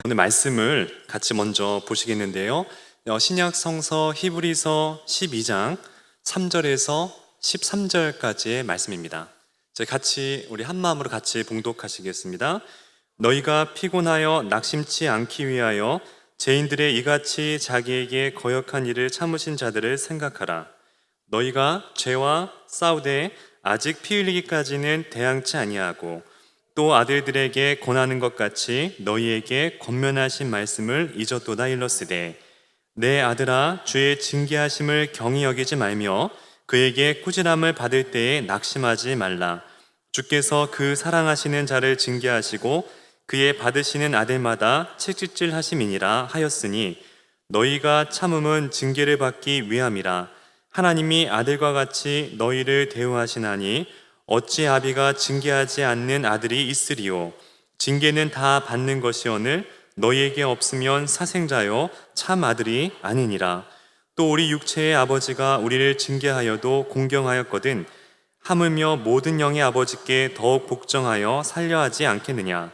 오늘 말씀을 같이 먼저 보시겠는데요. 신약 성서 히브리서 12장 3절에서 13절까지의 말씀입니다. 저희 같이 우리 한 마음으로 같이 봉독하시겠습니다. 너희가 피곤하여 낙심치 않기 위하여 죄인들의 이같이 자기에게 거역한 일을 참으신 자들을 생각하라. 너희가 죄와 싸우되 아직 피 흘리기까지는 대항치 아니하고 또 아들들에게 권하는 것 같이 너희에게 권면하신 말씀을 잊었도다 일렀으되 내 아들아 주의 징계하심을 경히 여기지 말며 그에게 꾸지람을 받을 때에 낙심하지 말라. 주께서 그 사랑하시는 자를 징계하시고 그의 받으시는 아들마다 채찍질 하심이니라 하였으니 너희가 참음은 징계를 받기 위함이라. 하나님이 아들과 같이 너희를 대우하시나니 어찌 아비가 징계하지 않는 아들이 있으리요. 징계는 다 받는 것이오늘 너희에게 없으면 사생자요 참 아들이 아니니라. 또 우리 육체의 아버지가 우리를 징계하여도 공경하였거든 하물며 모든 영의 아버지께 더욱 복종하여 살려하지 않겠느냐.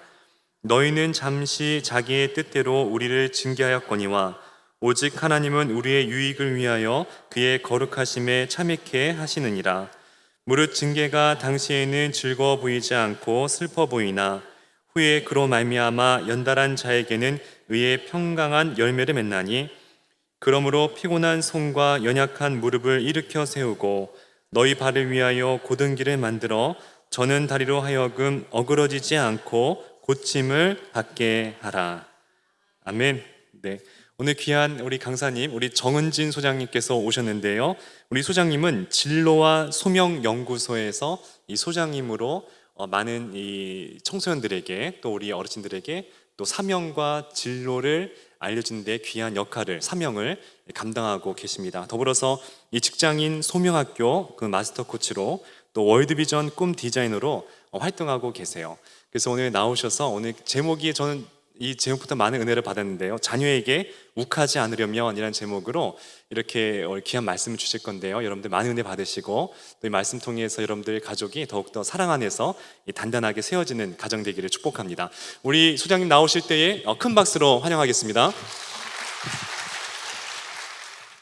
너희는 잠시 자기의 뜻대로 우리를 징계하였거니와 오직 하나님은 우리의 유익을 위하여 그의 거룩하심에 참익해 하시느니라. 무릇 징계가 당시에는 즐거워 보이지 않고 슬퍼 보이나 후에 그로 말미암아 연달한 자에게는 의의 평강한 열매를 맺나니 그러므로 피곤한 손과 연약한 무릎을 일으켜 세우고 너희 발을 위하여 곧은 길을 만들어 저는 다리로 하여금 어그러지지 않고 고침을 받게 하라. 아멘. 네. 오늘 귀한 우리 강사님, 우리 정은진 소장님께서 오셨는데요. 우리 소장님은 진로와 소명 연구소에서 이 소장님으로 많은 이 청소년들에게 또 우리 어르신들에게 또 사명과 진로를 알려주는 데 귀한 역할을, 사명을 감당하고 계십니다. 더불어서 이 직장인 소명학교 그 마스터 코치로 또 월드비전 꿈 디자이너로 활동하고 계세요. 그래서 오늘 나오셔서 오늘 제목이 저는 이 제목부터 많은 은혜를 받았는데요. 자녀에게 욱하지 않으려면 이라는 제목으로 이렇게 귀한 말씀을 주실 건데요. 여러분들 많은 은혜 받으시고 또 이 말씀 통해서 여러분들 가족이 더욱더 사랑 안에서 단단하게 세워지는 가정 되기를 축복합니다. 우리 소장님 나오실 때에 큰 박수로 환영하겠습니다.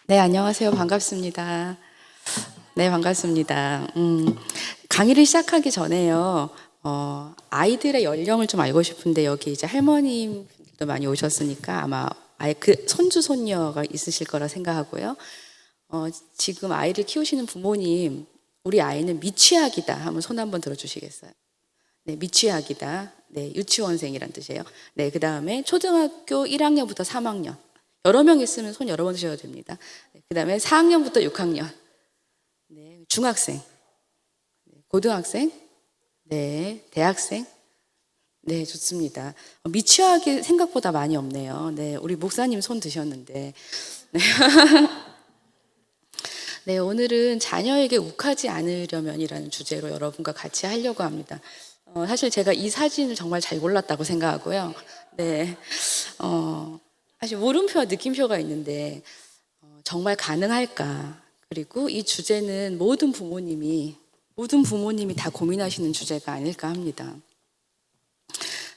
네, 안녕하세요. 반갑습니다. 네, 반갑습니다. 강의를 시작하기 전에요. 아이들의 연령을 좀 알고 싶은데 여기 이제 할머님도 많이 오셨으니까 아마 아예 그 손주 손녀가 있으실 거라 생각하고요. 지금 아이를 키우시는 부모님, 우리 아이는 미취학이다 하면 손 한번 들어주시겠어요? 네, 미취학이다. 네, 유치원생이란 뜻이에요. 네, 그 다음에 초등학교 1학년부터 3학년. 여러 명 있으면 손 여러 번 드셔도 됩니다. 네, 그 다음에 4학년부터 6학년. 네, 중학생. 네, 고등학생. 네, 대학생. 네, 좋습니다. 미취학이 생각보다 많이 없네요. 네, 우리 목사님 손 드셨는데. 네. 네, 오늘은 자녀에게 욱하지 않으려면이라는 주제로 여러분과 같이 하려고 합니다. 사실 제가 이 사진을 정말 잘 골랐다고 생각하고요. 네, 사실 물음표와 느낌표가 있는데 정말 가능할까? 그리고 이 주제는 모든 부모님이 다 고민하시는 주제가 아닐까 합니다.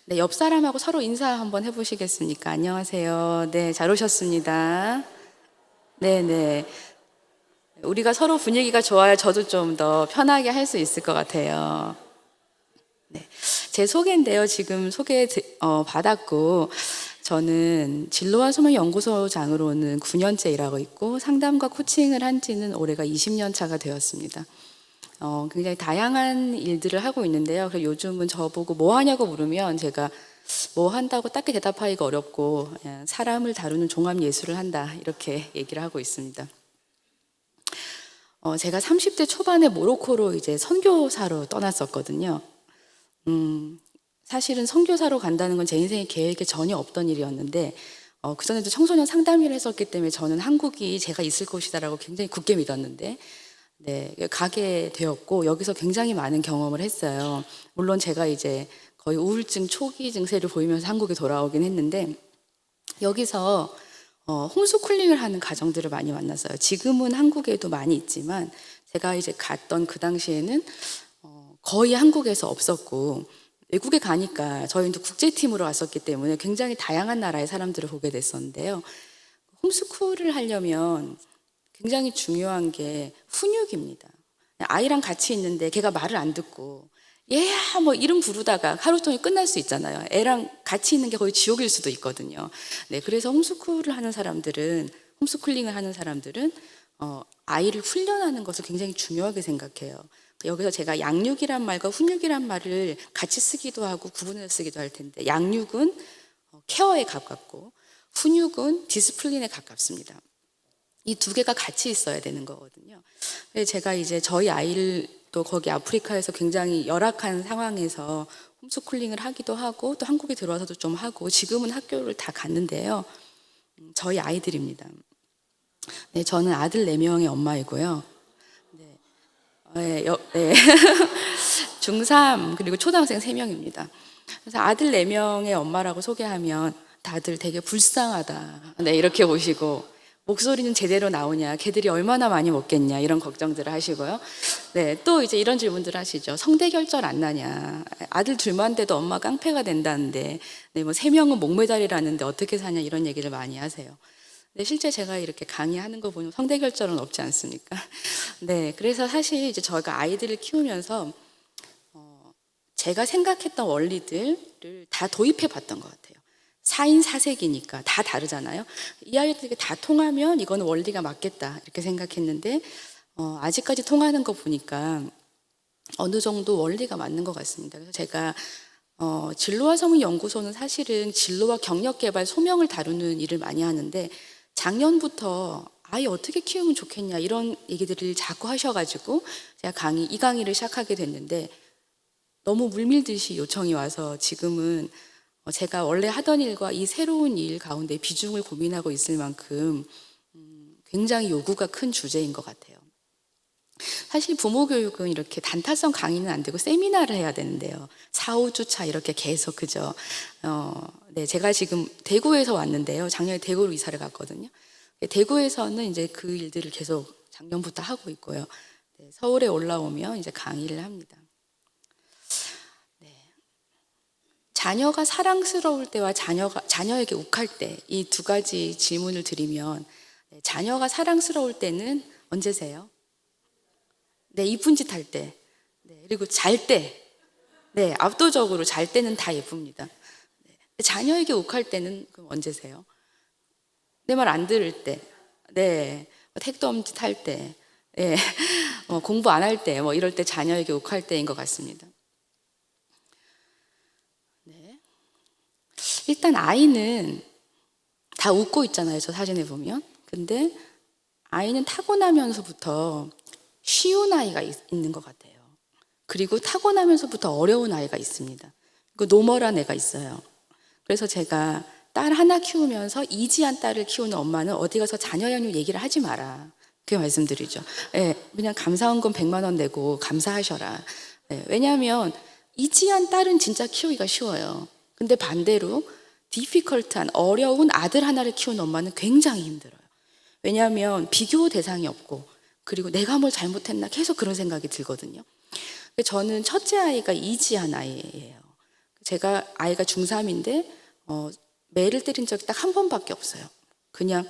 네, 옆 사람하고 서로 인사 한번 해보시겠습니까? 안녕하세요. 네, 잘 오셨습니다. 네. 우리가 서로 분위기가 좋아야 저도 좀 더 편하게 할 수 있을 것 같아요. 네, 제 소개인데요. 지금 소개 받았고 저는 진로와 소명 연구소장으로는 9년째 일하고 있고 상담과 코칭을 한 지는 올해가 20년 차가 되었습니다. 굉장히 다양한 일들을 하고 있는데요. 그래서 요즘은 저보고 뭐 하냐고 물으면 제가 뭐 한다고 딱히 대답하기가 어렵고 사람을 다루는 종합 예술을 한다 이렇게 얘기를 하고 있습니다. 제가 30대 초반에 모로코로 이제 선교사로 떠났었거든요. 사실은 선교사로 간다는 건 제 인생의 계획에 전혀 없던 일이었는데 그전에도 청소년 상담 일을 했었기 때문에 저는 한국이 제가 있을 곳이다라고 굉장히 굳게 믿었는데 네, 가게 되었고 여기서 굉장히 많은 경험을 했어요. 물론 제가 이제 거의 우울증 초기 증세를 보이면서 한국에 돌아오긴 했는데 여기서 홈스쿨링을 하는 가정들을 많이 만났어요. 지금은 한국에도 많이 있지만 제가 이제 갔던 그 당시에는 거의 한국에서 없었고 외국에 가니까 저희는 또 국제팀으로 왔었기 때문에 굉장히 다양한 나라의 사람들을 보게 됐었는데요. 홈스쿨을 하려면 굉장히 중요한 게 훈육입니다. 아이랑 같이 있는데 걔가 말을 안 듣고 얘야 뭐 이름 부르다가 하루 종일 끝날 수 있잖아요. 애랑 같이 있는 게 거의 지옥일 수도 있거든요. 네, 그래서 홈스쿨링을 하는 사람들은 아이를 훈련하는 것을 굉장히 중요하게 생각해요. 여기서 제가 양육이란 말과 훈육이란 말을 같이 쓰기도 하고 구분해서 쓰기도 할 텐데, 양육은 케어에 가깝고 훈육은 디스플린에 가깝습니다. 이 두 개가 같이 있어야 되는 거거든요. 제가 이제 저희 아이를 또 거기 아프리카에서 굉장히 열악한 상황에서 홈스쿨링을 하기도 하고 또 한국에 들어와서도 좀 하고 지금은 학교를 다 갔는데요. 저희 아이들입니다. 네, 저는 아들 4명의 엄마이고요. 네, 네. 중3 그리고 초등학생 3명입니다. 그래서 아들 4명의 엄마라고 소개하면 다들 되게 불쌍하다. 네, 이렇게 보시고 목소리는 제대로 나오냐, 걔들이 얼마나 많이 먹겠냐 이런 걱정들을 하시고요. 네, 또 이제 이런 질문들 하시죠. 성대결절 안 나냐? 아들 둘만 돼도 엄마 깡패가 된다는데, 네, 뭐 3명은 목매달이라는데 어떻게 사냐 이런 얘기를 많이 하세요. 네, 실제 제가 이렇게 강의하는 거 보면 성대결절은 없지 않습니까? 네, 그래서 사실 이제 저희가 아이들을 키우면서 제가 생각했던 원리들을 다 도입해 봤던 것 같아요. 4인 4색이니까 다 다르잖아요. 이 아이들에게 다 통하면 이거는 원리가 맞겠다 이렇게 생각했는데 아직까지 통하는 거 보니까 어느 정도 원리가 맞는 것 같습니다. 그래서 제가 진로와 성인 연구소는 사실은 진로와 경력 개발 소명을 다루는 일을 많이 하는데 작년부터 아이 어떻게 키우면 좋겠냐 이런 얘기들을 자꾸 하셔가지고 제가 이 강의를 시작하게 됐는데 너무 물밀듯이 요청이 와서 지금은 제가 원래 하던 일과 이 새로운 일 가운데 비중을 고민하고 있을 만큼 굉장히 요구가 큰 주제인 것 같아요. 사실 부모 교육은 이렇게 단타성 강의는 안 되고 세미나를 해야 되는데요. 4, 5주차 이렇게 계속 그죠. 네, 제가 지금 대구에서 왔는데요. 작년에 대구로 이사를 갔거든요. 대구에서는 이제 그 일들을 계속 작년부터 하고 있고요. 네, 서울에 올라오면 이제 강의를 합니다. 자녀가 사랑스러울 때와 자녀에게 욱할 때 이 두 가지 질문을 드리면 자녀가 사랑스러울 때는 언제세요? 네, 이쁜 짓 할 때. 네, 그리고 잘 때. 네, 압도적으로 잘 때는 다 예쁩니다. 네, 자녀에게 욱할 때는 그럼 언제세요? 내 말 안 들을 때. 네, 택도 없는 짓 할 때. 네, 공부 안 할 때. 이럴 때 자녀에게 욱할 때인 것 같습니다. 일단 아이는 다 웃고 있잖아요. 저 사진에 보면. 근데 아이는 타고나면서부터 쉬운 아이가 있는 것 같아요. 그리고 타고나면서부터 어려운 아이가 있습니다. 그리고 노멀한 애가 있어요. 그래서 제가 딸 하나 키우면서 이지한 딸을 키우는 엄마는 어디 가서 자녀 양육 얘기를 하지 마라. 그렇게 말씀드리죠. 네, 그냥 감사원금 100만 원 내고 감사하셔라. 네, 왜냐하면 이지한 딸은 진짜 키우기가 쉬워요. 근데 반대로 디피컬트한 어려운 아들 하나를 키우는 엄마는 굉장히 힘들어요. 왜냐하면 비교 대상이 없고 그리고 내가 뭘 잘못했나 계속 그런 생각이 들거든요. 저는 첫째 아이가 이지한 아이예요. 제가 아이가 중3인데 매를 때린 적이 딱 한 번밖에 없어요. 그냥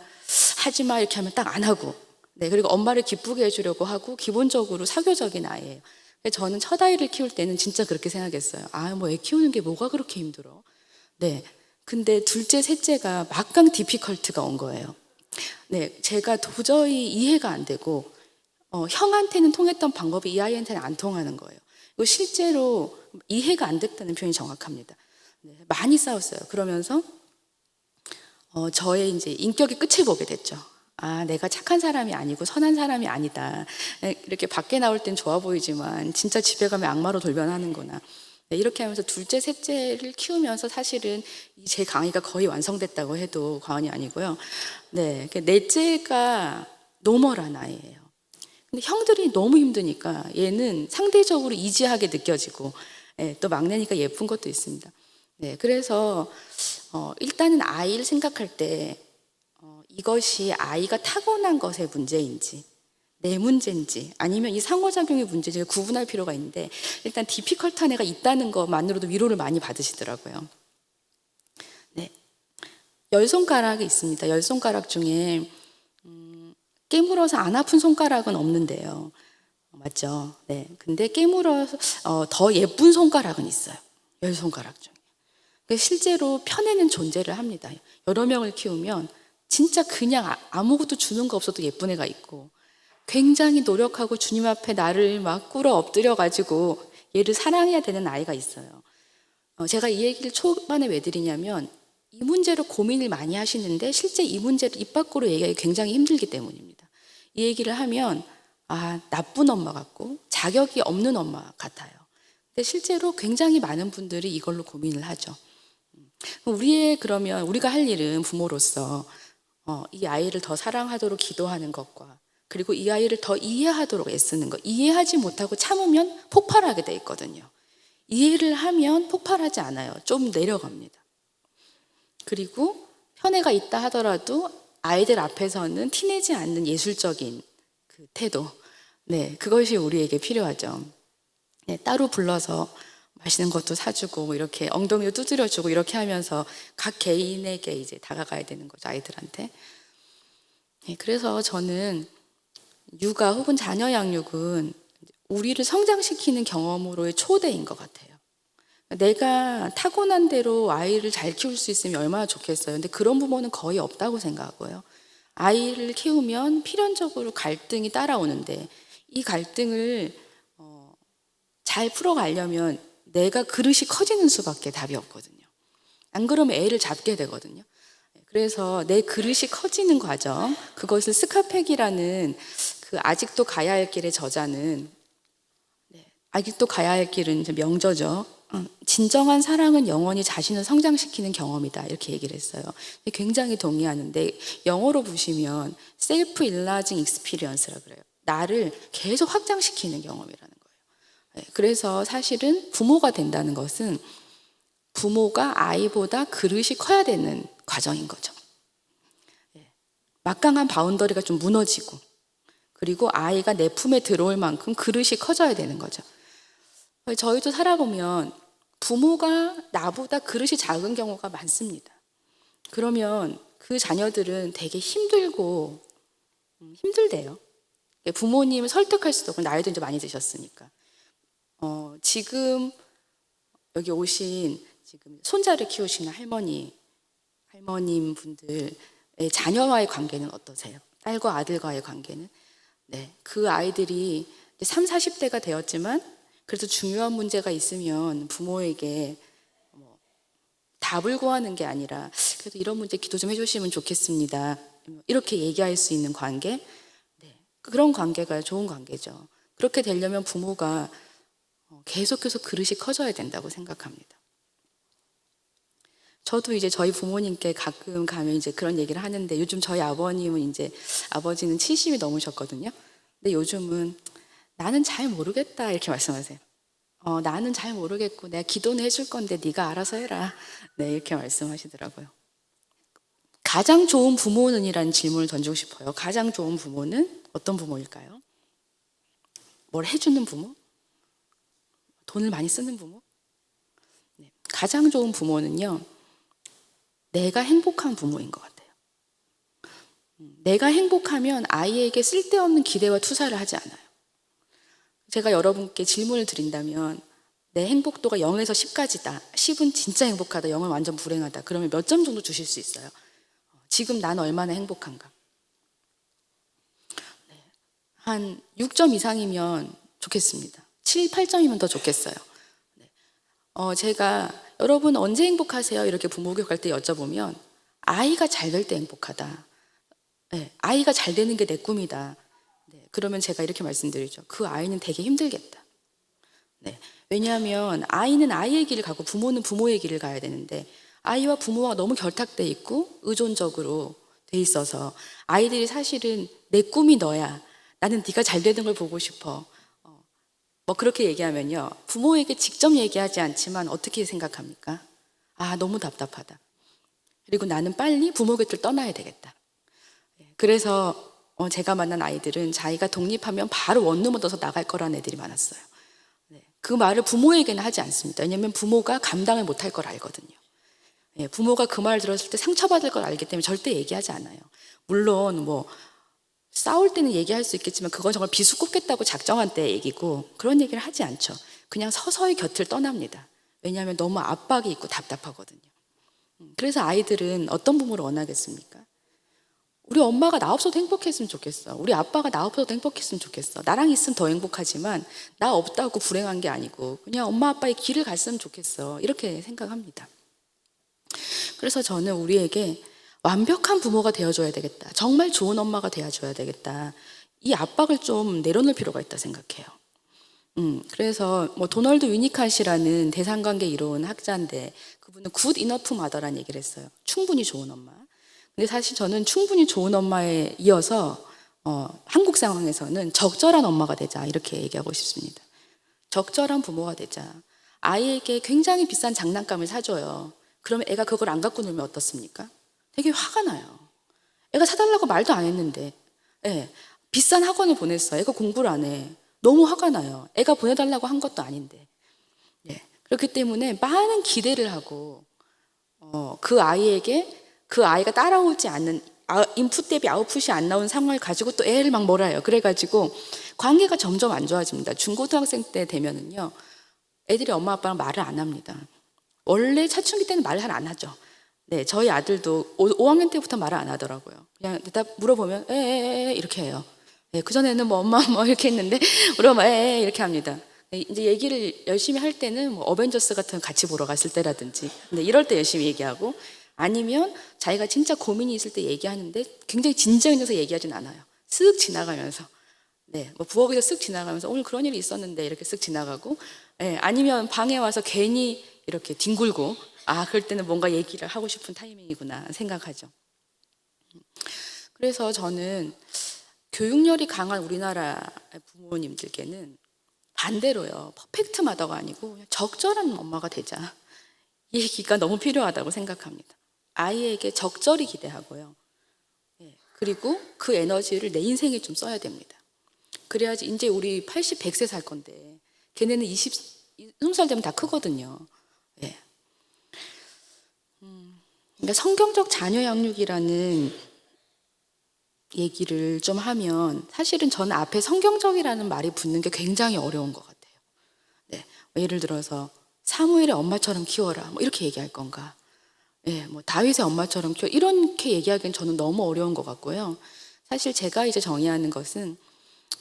하지마 이렇게 하면 딱 안 하고 네, 그리고 엄마를 기쁘게 해주려고 하고 기본적으로 사교적인 아이예요. 저는 첫 아이를 키울 때는 진짜 그렇게 생각했어요. 뭐 애 키우는 게 뭐가 그렇게 힘들어? 네. 근데 둘째, 셋째가 막강 디피컬트가 온 거예요. 네. 제가 도저히 이해가 안 되고, 형한테는 통했던 방법이 이 아이한테는 안 통하는 거예요. 이거 실제로 이해가 안 됐다는 표현이 정확합니다. 네. 많이 싸웠어요. 그러면서, 저의 이제 인격의 끝을 보게 됐죠. 내가 착한 사람이 아니고 선한 사람이 아니다. 이렇게 밖에 나올 땐 좋아 보이지만 진짜 집에 가면 악마로 돌변하는구나. 네, 이렇게 하면서 둘째, 셋째를 키우면서 사실은 제 강의가 거의 완성됐다고 해도 과언이 아니고요. 네, 넷째가 노멀한 아이예요. 근데 형들이 너무 힘드니까 얘는 상대적으로 이지하게 느껴지고 또 막내니까 예쁜 것도 있습니다. 네, 그래서 일단은 아이를 생각할 때 이것이 아이가 타고난 것의 문제인지 내 문제인지 아니면 이 상호작용의 문제인지 구분할 필요가 있는데, 일단 디피컬트한 애가 있다는 것만으로도 위로를 많이 받으시더라고요. 네, 열 손가락이 있습니다. 열 손가락 중에 깨물어서 안 아픈 손가락은 없는데요. 맞죠? 네. 근데 깨물어서 더 예쁜 손가락은 있어요. 열 손가락 중에. 실제로 편에는 존재를 합니다. 여러 명을 키우면 진짜 그냥 아무것도 주는 거 없어도 예쁜 애가 있고, 굉장히 노력하고 주님 앞에 나를 막 꿇어 엎드려 가지고 얘를 사랑해야 되는 아이가 있어요. 제가 이 얘기를 초반에 왜 드리냐면, 이 문제로 고민을 많이 하시는데 실제 이 문제를 입 밖으로 얘기하기 굉장히 힘들기 때문입니다. 이 얘기를 하면 나쁜 엄마 같고 자격이 없는 엄마 같아요. 근데 실제로 굉장히 많은 분들이 이걸로 고민을 하죠. 그러면 우리가 할 일은 부모로서 이 아이를 더 사랑하도록 기도하는 것과, 그리고 이 아이를 더 이해하도록 애쓰는 것. 이해하지 못하고 참으면 폭발하게 돼 있거든요. 이해를 하면 폭발하지 않아요. 좀 내려갑니다. 그리고 편애가 있다 하더라도 아이들 앞에서는 티내지 않는 예술적인 그 태도, 네, 그것이 우리에게 필요하죠. 네, 따로 불러서 맛있는 것도 사주고 이렇게 엉덩이도 두드려주고 이렇게 하면서 각 개인에게 이제 다가가야 되는 거죠, 아이들한테. 네, 그래서 저는 육아 혹은 자녀 양육은 우리를 성장시키는 경험으로의 초대인 것 같아요. 내가 타고난 대로 아이를 잘 키울 수 있으면 얼마나 좋겠어요. 근데 그런 부모는 거의 없다고 생각하고요. 아이를 키우면 필연적으로 갈등이 따라오는데, 이 갈등을 잘 풀어가려면 내가 그릇이 커지는 수밖에 답이 없거든요. 안 그러면 애를 잡게 되거든요. 그래서 내 그릇이 커지는 과정, 그것을 스카펙이라는 그 아직도 가야 할 길의 저자는, 아직도 가야 할 길은 이제 명저죠. 진정한 사랑은 영원히 자신을 성장시키는 경험이다, 이렇게 얘기를 했어요. 굉장히 동의하는데, 영어로 보시면 셀프 일라징 익스피리언스라 그래요. 나를 계속 확장시키는 경험이라는 거예요. 그래서 사실은 부모가 된다는 것은 부모가 아이보다 그릇이 커야 되는 과정인 거죠. 막강한 바운더리가 좀 무너지고, 그리고 아이가 내 품에 들어올 만큼 그릇이 커져야 되는 거죠. 저희도 살아보면 부모가 나보다 그릇이 작은 경우가 많습니다. 그러면 그 자녀들은 되게 힘들고 힘들대요. 부모님을 설득할 수도 없고, 나이도 이제 많이 드셨으니까. 지금 여기 오신 지금 손자를 키우시는 할머님 분들의 자녀와의 관계는 어떠세요? 딸과 아들과의 관계는? 네, 그 아이들이 3, 40대가 되었지만 그래도 중요한 문제가 있으면 부모에게 답을 구하는 게 아니라, 그래도 이런 문제 기도 좀 해주시면 좋겠습니다, 이렇게 얘기할 수 있는 관계, 네, 그런 관계가 좋은 관계죠. 그렇게 되려면 부모가 계속해서 그릇이 커져야 된다고 생각합니다. 저도 이제 저희 부모님께 가끔 가면 이제 그런 얘기를 하는데, 요즘 저희 아버지는 70이 넘으셨거든요. 근데 요즘은 나는 잘 모르겠다, 이렇게 말씀하세요. 나는 잘 모르겠고 내가 기도는 해줄 건데 네가 알아서 해라, 네, 이렇게 말씀하시더라고요. 가장 좋은 부모는? 이라는 질문을 던지고 싶어요. 가장 좋은 부모는 어떤 부모일까요? 뭘 해주는 부모? 돈을 많이 쓰는 부모? 네, 가장 좋은 부모는요, 내가 행복한 부모인 것 같아요. 내가 행복하면 아이에게 쓸데없는 기대와 투사를 하지 않아요. 제가 여러분께 질문을 드린다면, 내 행복도가 0에서 10까지다. 10은 진짜 행복하다, 0은 완전 불행하다. 그러면 몇 점 정도 주실 수 있어요? 지금 난 얼마나 행복한가? 네, 한 6점 이상이면 좋겠습니다. 7, 8점이면 더 좋겠어요. 네. 제가 여러분 언제 행복하세요? 이렇게 부모 교육할 때 여쭤보면, 아이가 잘 될 때 행복하다. 네, 아이가 잘 되는 게 내 꿈이다. 네, 그러면 제가 이렇게 말씀드리죠. 그 아이는 되게 힘들겠다. 네, 왜냐하면 아이는 아이의 길을 가고 부모는 부모의 길을 가야 되는데, 아이와 부모가 너무 결탁돼 있고 의존적으로 돼 있어서 아이들이 사실은 내 꿈이 너야, 나는 네가 잘 되는 걸 보고 싶어, 그렇게 얘기하면요, 부모에게 직접 얘기하지 않지만 어떻게 생각합니까? 너무 답답하다. 그리고 나는 빨리 부모 곁을 떠나야 되겠다. 그래서 제가 만난 아이들은 자기가 독립하면 바로 원룸 얻어서 나갈 거라는 애들이 많았어요. 네. 그 말을 부모에게는 하지 않습니다. 왜냐하면 부모가 감당을 못할 걸 알거든요. 예, 부모가 그 말을 들었을 때 상처받을 걸 알기 때문에 절대 얘기하지 않아요. 물론 뭐 싸울 때는 얘기할 수 있겠지만 그건 정말 비수꽂겠다고 작정한 때의 얘기고 그런 얘기를 하지 않죠. 그냥 서서히 곁을 떠납니다. 왜냐하면 너무 압박이 있고 답답하거든요. 그래서 아이들은 어떤 부모를 원하겠습니까? 우리 엄마가 나 없어도 행복했으면 좋겠어. 우리 아빠가 나 없어도 행복했으면 좋겠어. 나랑 있으면 더 행복하지만 나 없다고 불행한 게 아니고 그냥 엄마 아빠의 길을 갔으면 좋겠어. 이렇게 생각합니다. 그래서 저는 우리에게 완벽한 부모가 되어줘야 되겠다. 정말 좋은 엄마가 되어줘야 되겠다. 이 압박을 좀 내려놓을 필요가 있다 생각해요. 그래서 뭐 도널드 위니캇이라는 대상관계 이론 학자인데 그분은 굿 이너프 마더라는 얘기를 했어요. 충분히 좋은 엄마. 근데 사실 저는 충분히 좋은 엄마에 이어서 한국 상황에서는 적절한 엄마가 되자 이렇게 얘기하고 싶습니다. 적절한 부모가 되자. 아이에게 굉장히 비싼 장난감을 사줘요. 그러면 애가 그걸 안 갖고 놀면 어떻습니까? 되게 화가 나요. 애가 사달라고 말도 안 했는데 예, 비싼 학원을 보냈어. 애가 공부를 안 해. 너무 화가 나요. 애가 보내달라고 한 것도 아닌데. 예, 그렇기 때문에 많은 기대를 하고 그 아이에게 그 아이가 따라오지 않는 인풋 대비 아웃풋이 안 나온 상황을 가지고 또 애를 막 몰아요. 그래가지고 관계가 점점 안 좋아집니다. 중고등학생 때 되면은요, 애들이 엄마 아빠랑 말을 안 합니다. 원래 사춘기 때는 말을 잘 안 하죠. 네, 저희 아들도 5학년 때부터 말을 안 하더라고요. 그냥 딱 물어보면 에 이렇게 해요. 네, 그 전에는 뭐 엄마 뭐 이렇게 했는데 물어보면 에 이렇게 합니다. 네, 이제 얘기를 열심히 할 때는 뭐 어벤져스 같은 거 같이 보러 갔을 때라든지, 근데 이럴 때 열심히 얘기하고. 아니면 자기가 진짜 고민이 있을 때 얘기하는데 굉장히 진지하게 해서 얘기하진 않아요. 쓱 지나가면서. 네, 뭐 부엌에서 쓱 지나가면서 오늘 그런 일이 있었는데 이렇게 쓱 지나가고. 네, 아니면 방에 와서 괜히 이렇게 뒹굴고 그럴 때는 뭔가 얘기를 하고 싶은 타이밍이구나 생각하죠. 그래서 저는 교육열이 강한 우리나라 부모님들께는 반대로요. 퍼펙트 마더가 아니고 그냥 적절한 엄마가 되자. 이 얘기가 너무 필요하다고 생각합니다. 아이에게 적절히 기대하고요. 네, 그리고 그 에너지를 내 인생에 좀 써야 됩니다. 그래야지 이제 우리 80, 100세 살 건데 걔네는 20살 되면 다 크거든요. 네. 그러니까 성경적 자녀 양육이라는 얘기를 좀 하면 사실은 저는 앞에 성경적이라는 말이 붙는 게 굉장히 어려운 것 같아요. 네, 예를 들어서 사무엘의 엄마처럼 키워라 뭐 이렇게 얘기할 건가? 예, 뭐 다윗의 엄마처럼 키워 이렇게 얘기하기엔 저는 너무 어려운 것 같고요. 사실 제가 이제 정의하는 것은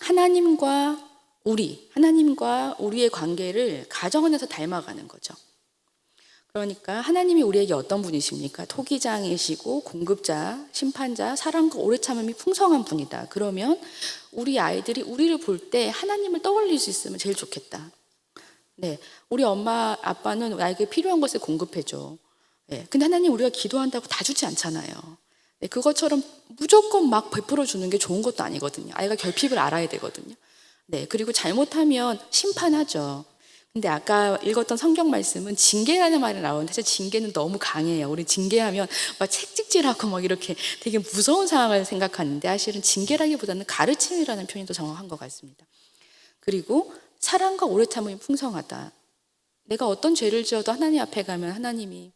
하나님과 우리의 관계를 가정 안에서 닮아가는 거죠. 그러니까 하나님이 우리에게 어떤 분이십니까? 토기장이시고 공급자, 심판자, 사랑과 오래 참음이 풍성한 분이다. 그러면 우리 아이들이 우리를 볼 때 하나님을 떠올릴 수 있으면 제일 좋겠다. 네, 우리 엄마 아빠는 나에게 필요한 것을 공급해줘. 네, 근데 하나님 우리가 기도한다고 다 주지 않잖아요. 네, 그것처럼 무조건 막 베풀어 주는 게 좋은 것도 아니거든요. 아이가 결핍을 알아야 되거든요. 네, 그리고 잘못하면 심판하죠. 근데 아까 읽었던 성경 말씀은 징계라는 말이 나오는데 사실 징계는 너무 강해요. 우리 징계하면 막 책찍질하고 막 이렇게 되게 무서운 상황을 생각하는데 사실은 징계라기보다는 가르침이라는 표현이 더 정확한 것 같습니다. 그리고 사랑과 오래 참음이 풍성하다. 내가 어떤 죄를 지어도 하나님 앞에 가면 하나님이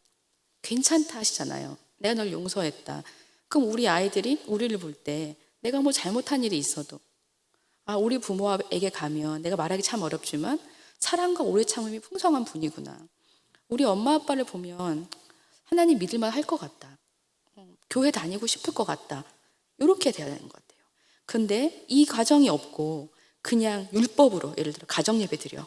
괜찮다 하시잖아요. 내가 널 용서했다. 그럼 우리 아이들이 우리를 볼 때 내가 뭐 잘못한 일이 있어도 우리 부모에게 가면 내가 말하기 참 어렵지만 사랑과 오래 참음이 풍성한 분이구나. 우리 엄마 아빠를 보면 하나님 믿을만 할 것 같다. 교회 다니고 싶을 것 같다. 이렇게 돼야 되는 것 같아요. 근데 이 과정이 없고 그냥 율법으로 예를 들어 가정 예배 드려.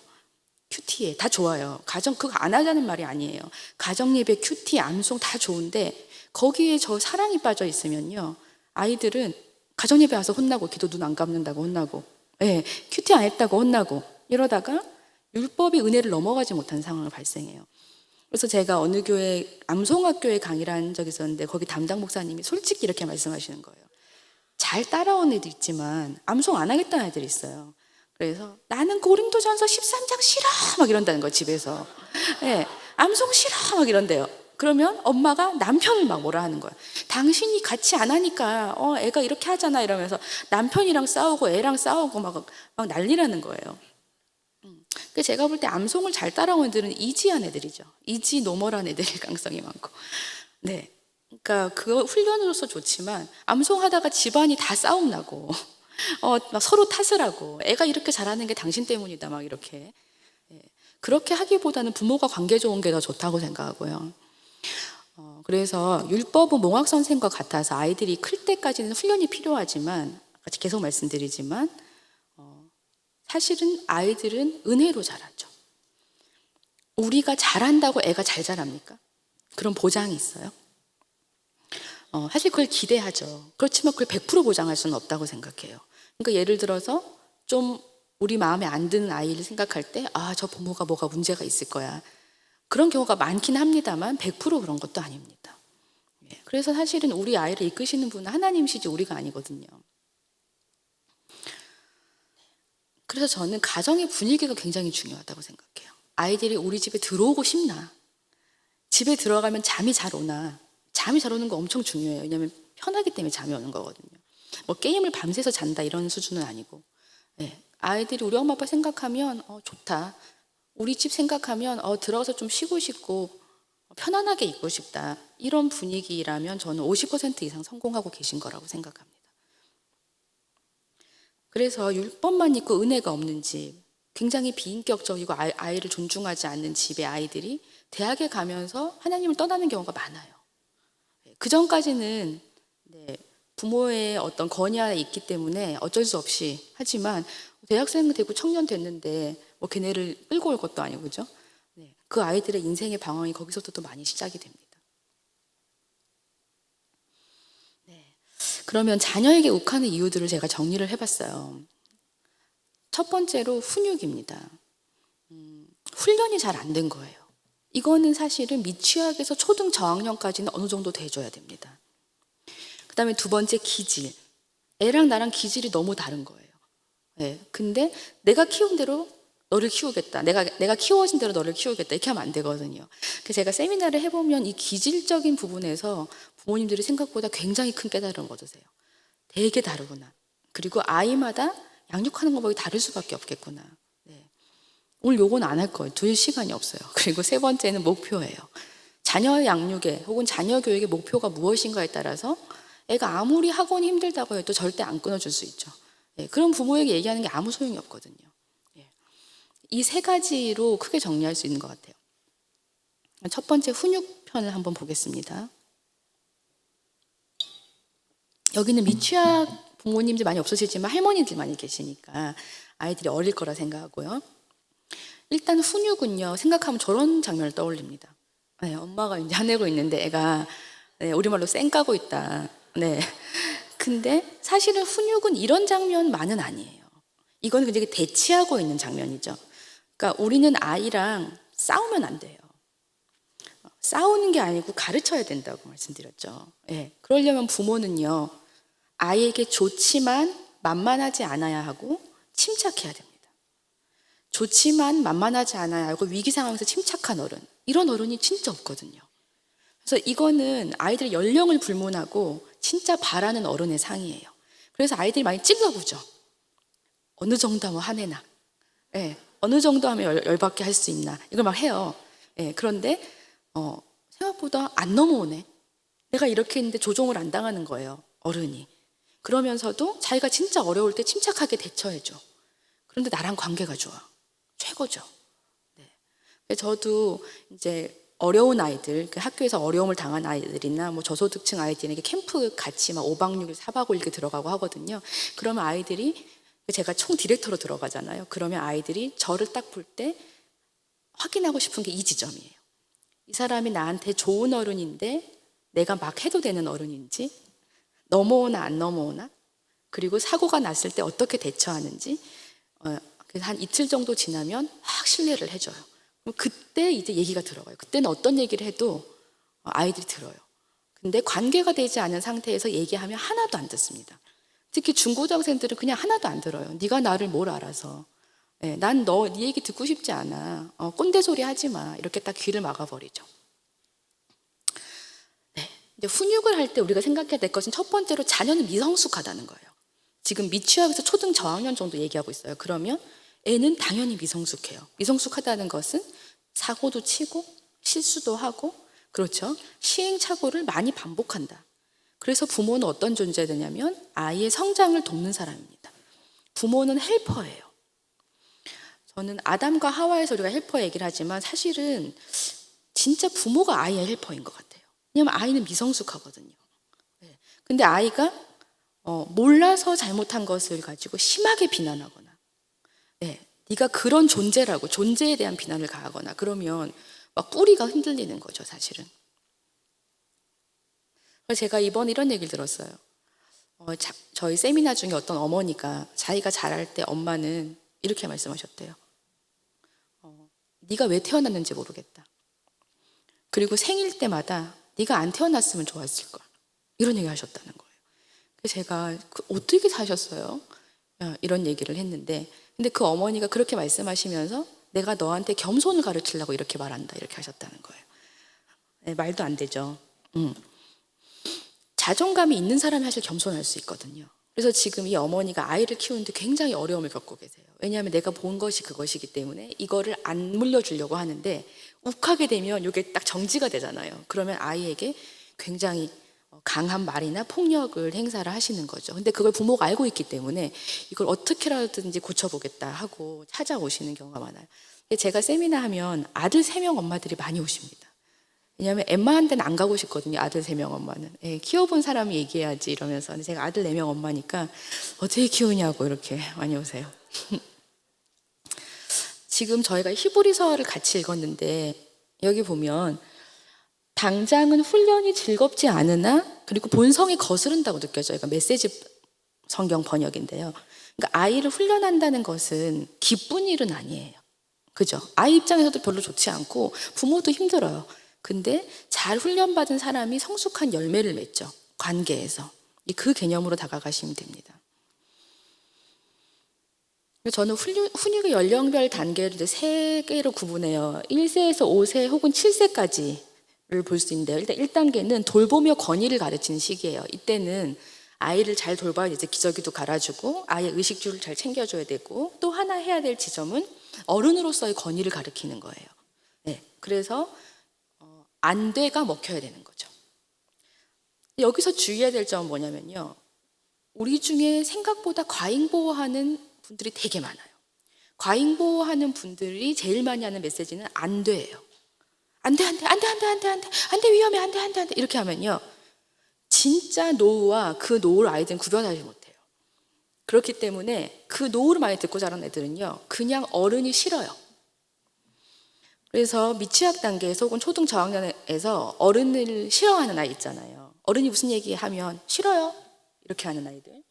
큐티에 다 좋아요. 가정 그거 안 하자는 말이 아니에요. 가정 예배, 큐티, 암송 다 좋은데 거기에 저 사랑이 빠져 있으면요. 아이들은 가정 예배 와서 혼나고 기도 눈 안 감는다고 혼나고 예, 큐티 안 했다고 혼나고 이러다가 율법이 은혜를 넘어가지 못한 상황을 발생해요. 그래서 제가 어느 교회 암송학교에 강의를 한 적이 있었는데 거기 담당 목사님이 솔직히 이렇게 말씀하시는 거예요. 잘 따라온 애들 있지만 암송 안 하겠다는 애들이 있어요. 그래서 나는 고린도전서 13장 싫어 막 이런다는 거예요. 집에서. 네, 암송 싫어 막 이런대요. 그러면 엄마가 남편을 막 뭐라 하는 거야. 당신이 같이 안 하니까 애가 이렇게 하잖아 이러면서 남편이랑 싸우고 애랑 싸우고 막 난리라는 거예요. 그 제가 볼 때 암송을 잘 따라오는 애들은 이지한 애들이죠. 이지 노멀한 애들일 가능성이 많고. 네. 그러니까 그거 훈련으로서 좋지만 암송하다가 집안이 다 싸움 나고 막 서로 탓을 하고 애가 이렇게 잘하는 게 당신 때문이다 막 이렇게. 그렇게 하기보다는 부모가 관계 좋은 게 더 좋다고 생각하고요. 그래서 율법은 몽학 선생과 같아서 아이들이 클 때까지는 훈련이 필요하지만 같이 계속 말씀드리지만 사실은 아이들은 은혜로 자라죠. 우리가 잘한다고 애가 잘 자랍니까? 그런 보장이 있어요? 사실 그걸 기대하죠. 그렇지만 그걸 100% 보장할 수는 없다고 생각해요. 그러니까 예를 들어서 좀 우리 마음에 안 드는 아이를 생각할 때 저 부모가 뭐가 문제가 있을 거야. 그런 경우가 많긴 합니다만 100% 그런 것도 아닙니다. 그래서 사실은 우리 아이를 이끄시는 분은 하나님이시지 우리가 아니거든요. 그래서 저는 가정의 분위기가 굉장히 중요하다고 생각해요. 아이들이 우리 집에 들어오고 싶나? 집에 들어가면 잠이 잘 오나? 잠이 잘 오는 거 엄청 중요해요. 왜냐하면 편하기 때문에 잠이 오는 거거든요. 뭐 게임을 밤새서 잔다 이런 수준은 아니고. 아이들이 우리 엄마 아빠 생각하면 좋다. 우리 집 생각하면 들어가서 좀 쉬고 싶고 편안하게 있고 싶다. 이런 분위기라면 저는 50% 이상 성공하고 계신 거라고 생각합니다. 그래서 율법만 있고 은혜가 없는 집, 굉장히 비인격적이고 아이를 존중하지 않는 집의 아이들이 대학에 가면서 하나님을 떠나는 경우가 많아요. 그 전까지는 부모의 어떤 권위하에 있기 때문에 어쩔 수 없이 하지만 대학생 되고 청년 됐는데 뭐 걔네를 끌고 올 것도 아니고 그죠? 그 아이들의 인생의 방황이 거기서부터 또 많이 시작이 됩니다. 그러면 자녀에게 욱하는 이유들을 제가 정리를 해봤어요. 첫 번째로 훈육입니다. 훈련이 잘 안 된 거예요. 이거는 사실은 미취학에서 초등 저학년까지는 어느 정도 돼줘야 됩니다. 그 다음에 두 번째 기질. 애랑 나랑 기질이 너무 다른 거예요. 근데 내가 키운 대로 너를 키우겠다. 내가 키워진 대로 너를 키우겠다. 이렇게 하면 안 되거든요. 그래서 제가 세미나를 해보면 이 기질적인 부분에서 부모님들이 생각보다 굉장히 큰 깨달음을 얻으세요. 되게 다르구나. 그리고 아이마다 양육하는 방법이 다를 수밖에 없겠구나. 오늘 요건 안 할 거예요. 둘 시간이 없어요. 그리고 세 번째는 목표예요. 자녀 양육에 혹은 자녀 교육의 목표가 무엇인가에 따라서 애가 아무리 학원이 힘들다고 해도 절대 안 끊어줄 수 있죠. 그런 부모에게 얘기하는 게 아무 소용이 없거든요. 이 세 가지로 크게 정리할 수 있는 것 같아요. 첫 번째 훈육편을 한번 보겠습니다. 여기는 미취학 부모님들 많이 없으시지만 할머니들 많이 계시니까 아이들이 어릴 거라 생각하고요. 일단 훈육은요, 생각하면 저런 장면을 떠올립니다. 엄마가 이제 화내고 있는데 애가 우리말로 쌩 까고 있다. 근데 사실은 훈육은 이런 장면만은 아니에요. 이건 굉장히 대치하고 있는 장면이죠. 그러니까 우리는 아이랑 싸우면 안 돼요. 싸우는 게 아니고 가르쳐야 된다고 말씀드렸죠. 그러려면 부모는요, 아이에게 좋지만 만만하지 않아야 하고 침착해야 됩니다. 좋지만 만만하지 않아야 하고 위기 상황에서 침착한 어른. 이런 어른이 진짜 없거든요. 그래서 이거는 아이들의 연령을 불문하고 진짜 바라는 어른의 상이에요. 그래서 아이들이 많이 찔러보죠. 어느 정도 하면 화내나. 어느 정도 하면 열받게 할 수 있나. 이걸 막 해요. 그런데 생각보다 안 넘어오네. 내가 이렇게 했는데 조종을 안 당하는 거예요. 어른이. 그러면서도 자기가 진짜 어려울 때 침착하게 대처해줘. 그런데 나랑 관계가 좋아. 최고죠. 저도 이제 어려운 아이들, 학교에서 어려움을 당한 아이들이나 뭐 저소득층 아이들에게 캠프 같이 막 5박 6일, 4박 5일 이렇게 들어가고 하거든요. 그러면 아이들이, 제가 총 디렉터로 들어가잖아요. 그러면 아이들이 저를 딱 볼 때 확인하고 싶은 게 이 지점이에요. 이 사람이 나한테 좋은 어른인데 내가 막 해도 되는 어른인지, 넘어오나 안 넘어오나, 그리고 사고가 났을 때 어떻게 대처하는지, 그래서 한 이틀 정도 지나면 확 신뢰를 해줘요. 그때 이제 얘기가 들어가요. 그때는 어떤 얘기를 해도 아이들이 들어요. 근데 관계가 되지 않은 상태에서 얘기하면 하나도 안 듣습니다. 특히 중고등학생들은 그냥 하나도 안 들어요. 네가 나를 뭘 알아서. 난 네 얘기 듣고 싶지 않아. 꼰대 소리 하지 마. 이렇게 딱 귀를 막아버리죠. 근데 훈육을 할 때 우리가 생각해야 될 것은 첫 번째로 자녀는 미성숙하다는 거예요. 지금 미취학에서 초등 저학년 정도 얘기하고 있어요. 그러면 애는 당연히 미성숙해요. 미성숙하다는 것은 사고도 치고 실수도 하고, 그렇죠? 시행착오를 많이 반복한다. 그래서 부모는 어떤 존재가 되냐면 아이의 성장을 돕는 사람입니다. 부모는 헬퍼예요. 저는 아담과 하와에서 우리가 헬퍼 얘기를 하지만 사실은 진짜 부모가 아이의 헬퍼인 것 같아요. 왜냐하면 아이는 미성숙하거든요. 네. 근데 아이가 몰라서 잘못한 것을 가지고 심하게 비난하거나, 네, 네가 그런 존재라고 존재에 대한 비난을 가하거나 그러면 막 뿌리가 흔들리는 거죠, 사실은. 그래서 제가 이번에 이런 얘기를 들었어요. 저희 세미나 중에 어떤 어머니가 자기가 자랄 때 엄마는 이렇게 말씀하셨대요. 네가 왜 태어났는지 모르겠다. 그리고 생일 때마다 네가 안 태어났으면 좋았을 걸. 이런 얘기 하셨다는 거예요. 그래서 제가 어떻게 사셨어요? 이런 얘기를 했는데, 근데 그 어머니가 그렇게 말씀하시면서 내가 너한테 겸손을 가르치려고 이렇게 말한다, 이렇게 하셨다는 거예요. 네, 말도 안 되죠. 자존감이 있는 사람이 사실 겸손할 수 있거든요. 그래서 지금 이 어머니가 아이를 키우는데 굉장히 어려움을 겪고 계세요. 왜냐하면 내가 본 것이 그것이기 때문에 이거를 안 물려주려고 하는데 욱하게 되면 이게 딱 정지가 되잖아요. 그러면 아이에게 굉장히 강한 말이나 폭력을 행사를 하시는 거죠. 근데 그걸 부모가 알고 있기 때문에 이걸 어떻게라든지 고쳐보겠다 하고 찾아오시는 경우가 많아요. 제가 세미나 하면 아들 3명 엄마들이 많이 오십니다. 왜냐하면 엠마한테는 안 가고 싶거든요. 아들 3명 엄마는. 키워본 사람이 얘기해야지 이러면서. 근데 제가 아들 4명 엄마니까 어떻게 키우냐고 이렇게 많이 오세요. 지금 저희가 히브리서를 같이 읽었는데 여기 보면 당장은 훈련이 즐겁지 않으나 그리고 본성이 거스른다고 느껴져요. 그러니까 메시지 성경 번역인데요. 그러니까 아이를 훈련한다는 것은 기쁜 일은 아니에요. 그죠? 아이 입장에서도 별로 좋지 않고 부모도 힘들어요. 근데 잘 훈련받은 사람이 성숙한 열매를 맺죠. 관계에서. 그 개념으로 다가가시면 됩니다. 저는 훈육의 연령별 단계를 3개로 구분해요. 1세에서 5세 혹은 7세까지를 볼 수 있는데요. 일단 1단계는 돌보며 권위를 가르치는 시기예요. 이때는 아이를 잘 돌봐야 이제 기저귀도 갈아주고 아이의 의식주를 잘 챙겨줘야 되고, 또 하나 해야 될 지점은 어른으로서의 권위를 가르치는 거예요. 네, 그래서 안 돼가 먹혀야 되는 거죠. 여기서 주의해야 될 점은 뭐냐면요. 우리 중에 생각보다 과잉보호하는 분들이 되게 많아요. 과잉보호하는 분들이 제일 많이 하는 메시지는 안 돼예요. 안 돼, 안 돼, 안 돼, 안 돼, 안 돼, 안 돼, 안 돼, 위험해, 안 돼, 안 돼, 안 돼. 이렇게 하면요. 진짜 노우와 그 노우를 아이들은 구별하지 못해요. 그렇기 때문에 그 노우를 많이 듣고 자란 애들은요. 그냥 어른이 싫어요. 그래서 미취학 단계에서 혹은 초등 저학년에서 어른을 싫어하는 아이 있잖아요. 어른이 무슨 얘기하면 싫어요. 이렇게 하는 아이들.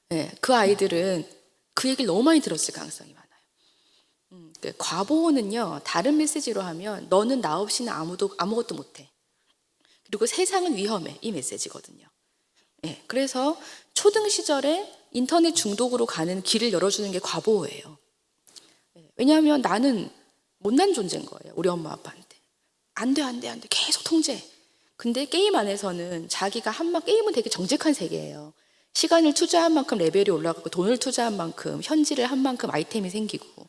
네, 그 아이들은 그 얘기를 너무 많이 들었을 가능성이 많아요. 과보호는요, 다른 메시지로 하면 너는 나 없이는 아무것도 못해. 그리고 세상은 위험해. 이 메시지거든요. 네, 그래서 초등 시절에 인터넷 중독으로 가는 길을 열어주는 게 과보호예요. 왜냐하면 나는 못난 존재인 거예요. 우리 엄마 아빠한테. 안 돼, 안 돼, 안 돼. 계속 통제. 근데 게임 안에서는 자기가 게임은 되게 정직한 세계예요. 시간을 투자한 만큼 레벨이 올라가고 돈을 투자한 만큼 현질을 한 만큼 아이템이 생기고.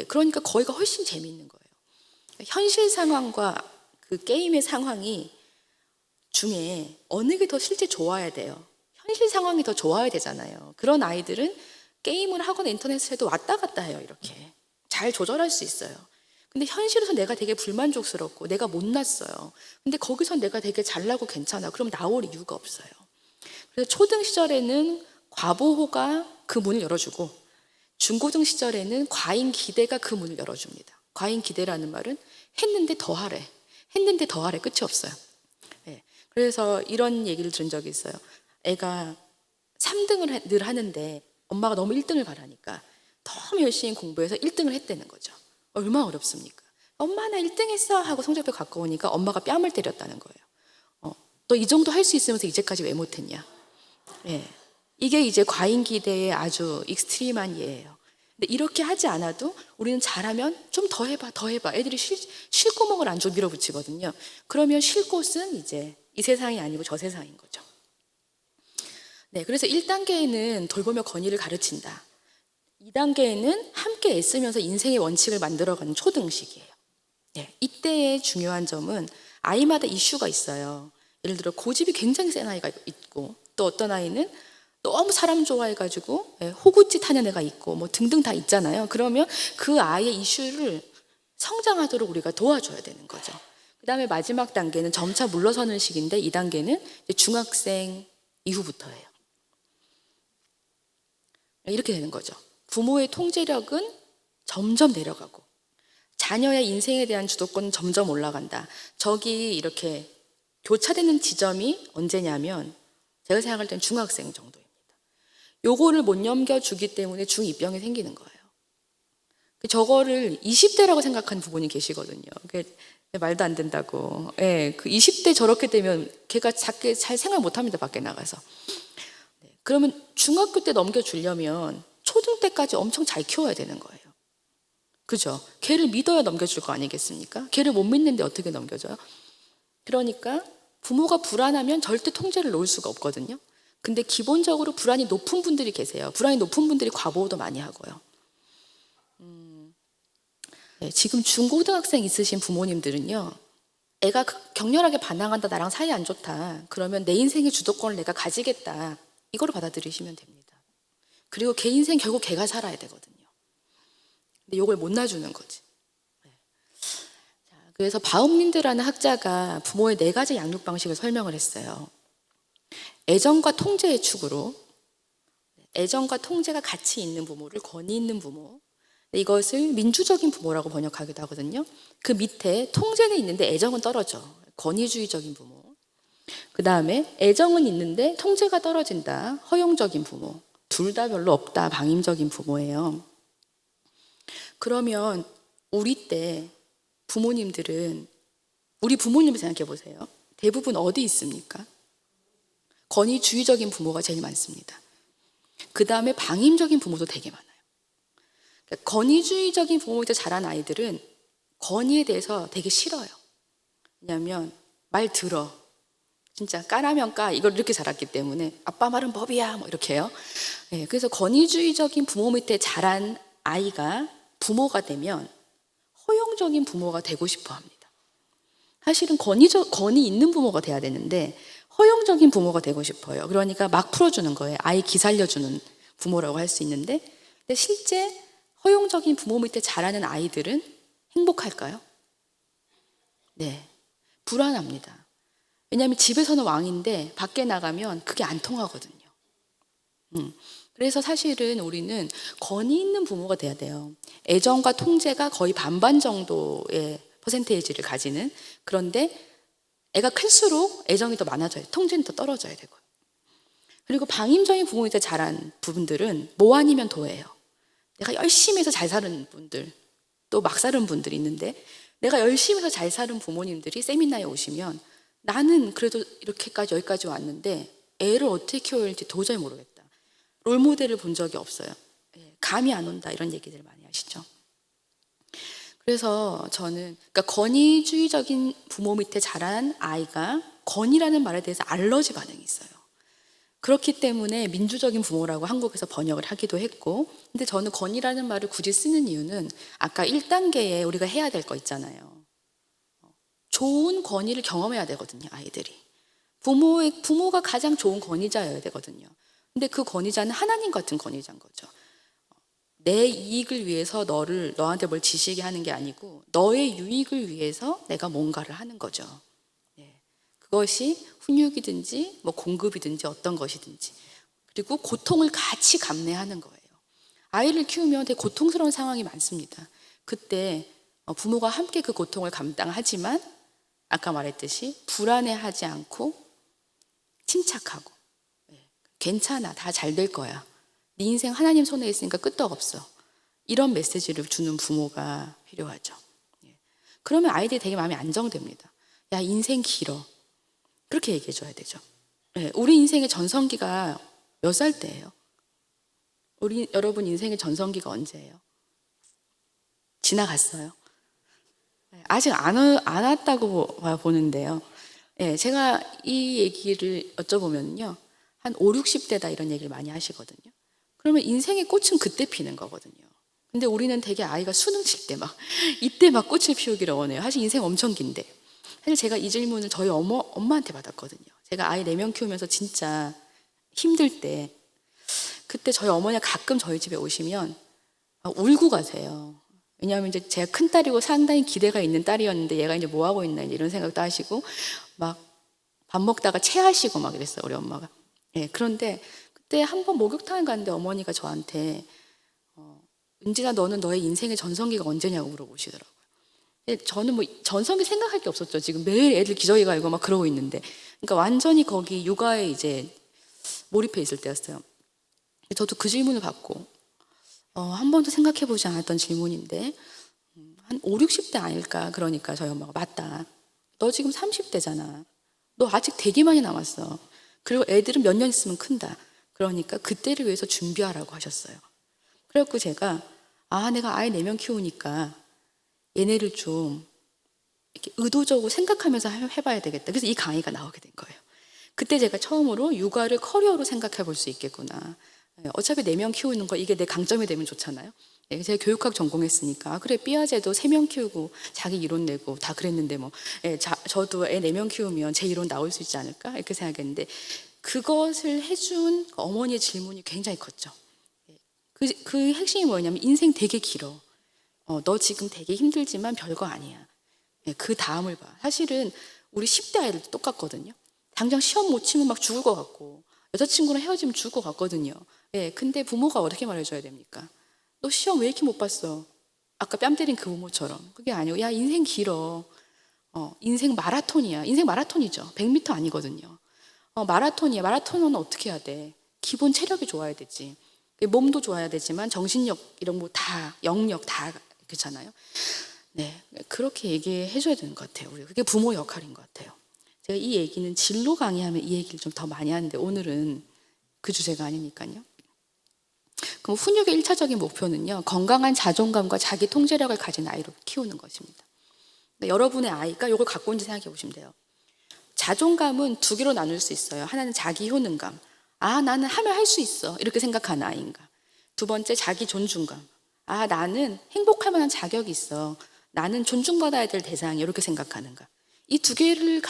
그러니까 거기가 훨씬 재미있는 거예요. 현실 상황과 그 게임의 상황이 중에 어느 게 더 실제 좋아야 돼요. 현실 상황이 더 좋아야 되잖아요. 그런 아이들은 게임을 하거나 인터넷을 해도 왔다 갔다 해요. 이렇게. 잘 조절할 수 있어요. 근데 현실에서 내가 되게 불만족스럽고 내가 못났어요. 근데 거기서 내가 되게 잘나고 괜찮아. 그럼 나올 이유가 없어요. 그래서 초등 시절에는 과보호가 그 문을 열어주고, 중고등 시절에는 과잉 기대가 그 문을 열어줍니다. 과잉 기대라는 말은 했는데 더 하래. 했는데 더 하래. 끝이 없어요. 네. 그래서 이런 얘기를 들은 적이 있어요. 애가 3등을 늘 하는데 엄마가 너무 1등을 바라니까 너무 열심히 공부해서 1등을 했다는 거죠. 얼마나 어렵습니까? 엄마 나 1등 했어 하고 성적표 갖고 오니까 엄마가 뺨을 때렸다는 거예요. 너 이 정도 할 수 있으면서 이제까지 왜 못했냐? 예. 이게 이제 과잉 기대의 아주 익스트림한 예예요. 근데 이렇게 하지 않아도 우리는 잘하면 좀 더 해봐, 더 해봐. 애들이 쉴 구멍을 안 주고 밀어붙이거든요. 그러면 쉴 곳은 이제 이 세상이 아니고 저 세상인 거죠. 네, 그래서 1단계에는 돌보며 건의를 가르친다. 2단계에는 함께 애쓰면서 인생의 원칙을 만들어가는 초등식이에요. 네, 이때의 중요한 점은 아이마다 이슈가 있어요. 예를 들어 고집이 굉장히 센 아이가 있고, 또 어떤 아이는 너무 사람 좋아해가지고 호구짓 하는 애가 있고 뭐 등등 다 있잖아요. 그러면 그 아이의 이슈를 성장하도록 우리가 도와줘야 되는 거죠. 그 다음에 마지막 단계는 점차 물러서는 시기인데, 2단계는 중학생 이후부터예요. 이렇게 되는 거죠. 부모의 통제력은 점점 내려가고 자녀의 인생에 대한 주도권은 점점 올라간다. 저기 이렇게 교차되는 지점이 언제냐면 제가 생각할 땐 중학생 정도입니다. 요거를 못 넘겨주기 때문에 중2병이 생기는 거예요. 저거를 20대라고 생각하는 부분이 계시거든요. 말도 안 된다고. 예, 그 20대 저렇게 되면 걔가 잘 생활 못 합니다, 밖에 나가서. 네, 그러면 중학교 때 넘겨주려면 초등 때까지 엄청 잘 키워야 되는 거예요. 그죠? 걔를 믿어야 넘겨줄 거 아니겠습니까? 걔를 못 믿는데 어떻게 넘겨줘요? 그러니까 부모가 불안하면 절대 통제를 놓을 수가 없거든요. 근데 기본적으로 불안이 높은 분들이 계세요. 불안이 높은 분들이 과보호도 많이 하고요. 네, 지금 중고등학생 있으신 부모님들은요, 애가 격렬하게 반항한다, 나랑 사이 안 좋다, 그러면 내 인생의 주도권을 내가 가지겠다, 이거를 받아들이시면 됩니다. 그리고 걔 인생 결국 걔가 살아야 되거든요. 근데 이걸 못 놔주는 거지. 네. 자, 그래서 바움린드라는 학자가 부모의 4가지 양육 방식을 설명을 했어요. 애정과 통제의 축으로, 애정과 통제가 같이 있는 부모를 권위 있는 부모, 이것을 민주적인 부모라고 번역하기도 하거든요. 그 밑에 통제는 있는데 애정은 떨어져, 권위주의적인 부모. 그 다음에 애정은 있는데 통제가 떨어진다, 허용적인 부모. 둘 다 별로 없다, 방임적인 부모예요. 그러면 우리 때 부모님들은, 우리 부모님을 생각해 보세요. 대부분 어디 있습니까? 권위주의적인 부모가 제일 많습니다. 그 다음에 방임적인 부모도 되게 많아요. 그러니까 권위주의적인 부모 밑에 자란 아이들은 권위에 대해서 되게 싫어요. 왜냐하면 말 들어, 진짜 까라면 까, 이걸 이렇게 자랐기 때문에 아빠 말은 법이야, 뭐 이렇게 해요. 네, 그래서 권위주의적인 부모 밑에 자란 아이가 부모가 되면 허용적인 부모가 되고 싶어 합니다. 사실은 권위 있는 부모가 돼야 되는데 허용적인 부모가 되고 싶어요. 그러니까 막 풀어주는 거예요. 아이 기살려주는 부모라고 할 수 있는데, 근데 실제 허용적인 부모 밑에 자라는 아이들은 행복할까요? 네, 불안합니다. 왜냐하면 집에서는 왕인데 밖에 나가면 그게 안 통하거든요. 그래서 사실은 우리는 권위 있는 부모가 돼야 돼요. 애정과 통제가 거의 반반 정도의 퍼센테이지를 가지는. 그런데 애가 클수록 애정이 더 많아져요. 통제는 더 떨어져야 되고요. 그리고 방임적인 부모 밑에 자란 부분들은 뭐 아니면 도예요. 내가 열심히 해서 잘 사는 분들, 또 막 사는 분들이 있는데, 내가 열심히 해서 잘 사는 부모님들이 세미나에 오시면 나는 그래도 이렇게까지 여기까지 왔는데 애를 어떻게 키워야 할지 도저히 모르겠다, 롤모델을 본 적이 없어요, 감이 안 온다, 이런 얘기들 많이 하시죠. 그래서 저는, 그러니까 권위주의적인 부모 밑에 자란 아이가 권위라는 말에 대해서 알러지 반응이 있어요. 그렇기 때문에 민주적인 부모라고 한국에서 번역을 하기도 했고, 근데 저는 권위라는 말을 굳이 쓰는 이유는 아까 1단계에 우리가 해야 될 거 있잖아요. 좋은 권위를 경험해야 되거든요, 아이들이. 부모가 가장 좋은 권위자여야 되거든요. 근데 그 권위자는 하나님 같은 권위자인 거죠. 내 이익을 위해서 너한테 뭘 지시게 하는 게 아니고 너의 유익을 위해서 내가 뭔가를 하는 거죠. 그것이 훈육이든지 뭐 공급이든지 어떤 것이든지. 그리고 고통을 같이 감내하는 거예요. 아이를 키우면 되게 고통스러운 상황이 많습니다. 그때 부모가 함께 그 고통을 감당하지만 아까 말했듯이 불안해하지 않고 침착하고, 괜찮아, 다 잘 될 거야, 네 인생 하나님 손에 있으니까 끄떡없어, 이런 메시지를 주는 부모가 필요하죠. 그러면 아이들이 되게 마음이 안정됩니다. 야, 인생 길어, 그렇게 얘기해 줘야 되죠. 우리 인생의 전성기가 몇 살 때예요? 우리 여러분 인생의 전성기가 언제예요? 지나갔어요. 아직 안 왔다고 보는데요. 예, 제가 이 얘기를 여쭤보면요. 한 5, 60대다 이런 얘기를 많이 하시거든요. 그러면 인생의 꽃은 그때 피는 거거든요. 근데 우리는 되게 아이가 수능 칠 때 이때 꽃을 피우기를 원해요. 사실 인생 엄청 긴데. 사실 제가 이 질문을 저희 엄마한테 받았거든요. 제가 아이 4명 키우면서 진짜 힘들 때, 그때 저희 어머니가 가끔 저희 집에 오시면 울고 가세요. 왜냐하면 이제 제가 큰 딸이고 상당히 기대가 있는 딸이었는데 얘가 이제 뭐 하고 있나 이런 생각도 하시고 밥 먹다가 체하시고 이랬어요, 우리 엄마가. 예, 그런데 그때 한번 목욕탕에 갔는데 어머니가 저한테 은진아, 너는 너의 인생의 전성기가 언제냐고 물어보시더라고요. 저는 전성기 생각할 게 없었죠. 지금 매일 애들 기저귀 갈고 그러고 있는데, 그러니까 완전히 거기 육아에 이제 몰입해 있을 때였어요. 저도 그 질문을 받고 한 번도 생각해 보지 않았던 질문인데 한 5, 60대 아닐까. 그러니까 저희 엄마가 맞다. 너 지금 30대잖아. 너 아직 되게 많이 남았어. 그리고 애들은 몇 년 있으면 큰다. 그러니까 그때를 위해서 준비하라고 하셨어요. 그래갖고 제가 내가 아이 4명 키우니까 얘네를 좀 이렇게 의도적으로 생각하면서 해봐야 되겠다. 그래서 이 강의가 나오게 된 거예요. 그때 제가 처음으로 육아를 커리어로 생각해 볼 수 있겠구나. 어차피 4명 키우는 거 이게 내 강점이 되면 좋잖아요. 제가 교육학 전공했으니까 그래 삐아제도 3명 키우고 자기 이론 내고 다 그랬는데 저도 애 4명 키우면 제 이론 나올 수 있지 않을까 이렇게 생각했는데, 그것을 해준 어머니의 질문이 굉장히 컸죠. 그 핵심이 뭐냐면 인생 되게 길어. 너 지금 되게 힘들지만 별거 아니야. 그 다음을 봐. 사실은 우리 10대 아이들도 똑같거든요. 당장 시험 못 치면 죽을 것 같고 여자친구랑 헤어지면 죽을 것 같거든요. 근데 부모가 어떻게 말해줘야 됩니까? 너 시험 왜 이렇게 못 봤어? 아까 뺨 때린 그 부모처럼. 그게 아니고 야 인생 길어. 인생 마라톤이야. 인생 마라톤이죠. 100m 아니거든요. 마라톤이야. 마라톤은 어떻게 해야 돼? 기본 체력이 좋아야 되지. 몸도 좋아야 되지만 정신력 이런 다 영역 다 그렇잖아요. 네, 그렇게 얘기해 줘야 되는 것 같아요. 우리 그게 부모 역할인 것 같아요. 제가 이 얘기는 진로 강의하면 이 얘기를 좀 더 많이 하는데 오늘은 그 주제가 아니니까요. 그럼 훈육의 1차적인 목표는요, 건강한 자존감과 자기 통제력을 가진 아이로 키우는 것입니다. 여러분의 아이가 이걸 갖고 있는지 생각해 보시면 돼요. 자존감은 2개로 나눌 수 있어요. 하나는 자기 효능감. 나는 하면 할 수 있어. 이렇게 생각하는 아이인가. 2번째, 자기 존중감. 나는 행복할 만한 자격이 있어. 나는 존중받아야 될 대상이야. 이렇게 생각하는가. 이 2개를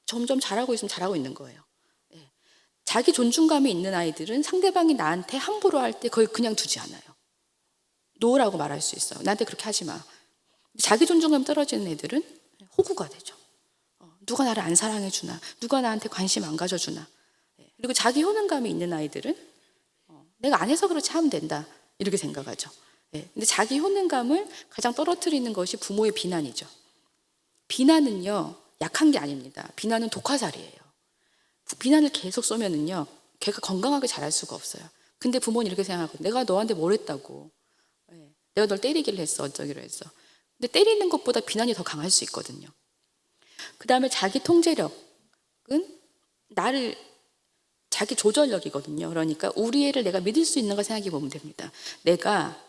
점점 잘하고 있으면 잘하고 있는 거예요. 자기 존중감이 있는 아이들은 상대방이 나한테 함부로 할 때 그걸 그냥 두지 않아요. 노라고 말할 수 있어요. 나한테 그렇게 하지 마. 자기 존중감 떨어지는 애들은 호구가 되죠. 누가 나를 안 사랑해 주나, 누가 나한테 관심 안 가져주나. 그리고 자기 효능감이 있는 아이들은 내가 안 해서 그렇지 하면 된다 이렇게 생각하죠. 근데 자기 효능감을 가장 떨어뜨리는 것이 부모의 비난이죠. 비난은요 약한 게 아닙니다. 비난은 독화살이에요. 비난을 계속 쏘면은요 걔가 건강하게 자랄 수가 없어요. 근데 부모는 이렇게 생각하고 내가 너한테 뭘 했다고, 내가 널 때리기를 했어, 어쩌기로 했어. 근데 때리는 것보다 비난이 더 강할 수 있거든요. 그 다음에 자기 통제력은 자기 조절력이거든요. 그러니까 우리 애를 내가 믿을 수 있는 걸 생각해 보면 됩니다. 내가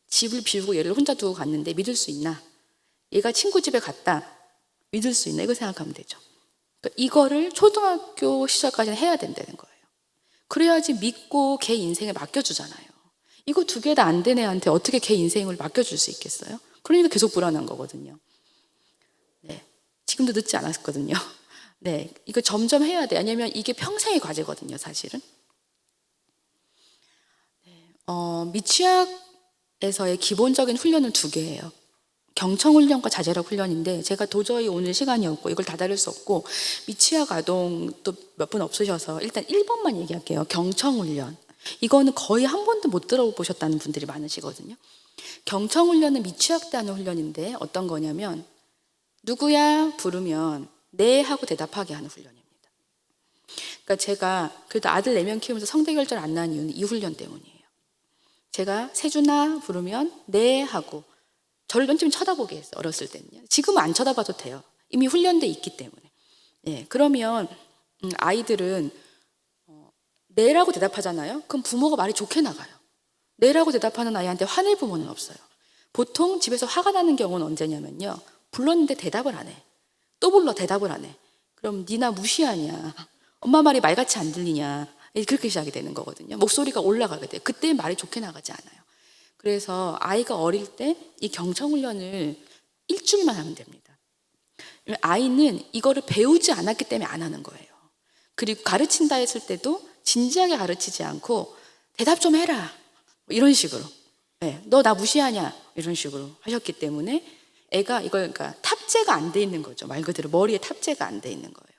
집을 비우고 얘를 혼자 두고 갔는데 믿을 수 있나? 얘가 친구 집에 갔다. 믿을 수 있나? 이거 생각하면 되죠. 그러니까 이거를 초등학교 시절까지는 해야 된다는 거예요. 그래야지 믿고 걔 인생을 맡겨주잖아요. 이거 2개 다 안 된 애한테 어떻게 걔 인생을 맡겨줄 수 있겠어요? 그러니까 계속 불안한 거거든요. 네, 지금도 늦지 않았거든요. 네, 이거 점점 해야 돼. 왜냐면 이게 평생의 과제거든요, 사실은. 미취학에서의 기본적인 훈련은 2개예요. 경청훈련과 자제력 훈련인데 제가 도저히 오늘 시간이 없고 이걸 다 다룰 수 없고 미취학 아동도 몇 분 없으셔서 일단 1번만 얘기할게요. 경청훈련. 이거는 거의 한 번도 못 들어보셨다는 분들이 많으시거든요. 경청훈련은 미취학 때 하는 훈련인데 어떤 거냐면 누구야 부르면 네 하고 대답하게 하는 훈련입니다. 그러니까 제가 그래도 아들 4명 키우면서 성대결절 안 나는 이유는 이 훈련 때문이에요. 제가 세준아 부르면 네 하고 저를 좀 쳐다보게 했어요. 어렸을 때는요. 지금은 안 쳐다봐도 돼요. 이미 훈련돼 있기 때문에. 그러면 아이들은 네라고 대답하잖아요. 그럼 부모가 말이 좋게 나가요. 네라고 대답하는 아이한테 화낼 부모는 없어요. 보통 집에서 화가 나는 경우는 언제냐면요. 불렀는데 대답을 안 해. 또 불러 대답을 안 해. 그럼 니나 무시하냐. 엄마 말이 말같이 안 들리냐. 그렇게 시작이 되는 거거든요. 목소리가 올라가게 돼요. 그때 말이 좋게 나가지 않아요. 그래서 아이가 어릴 때 이 경청훈련을 일주일만 하면 됩니다. 아이는 이거를 배우지 않았기 때문에 안 하는 거예요. 그리고 가르친다 했을 때도 진지하게 가르치지 않고 대답 좀 해라. 이런 식으로. 네, 너 나 무시하냐. 이런 식으로 하셨기 때문에 애가 이걸 그러니까 탑재가 안 돼 있는 거죠. 말 그대로 머리에 탑재가 안 돼 있는 거예요.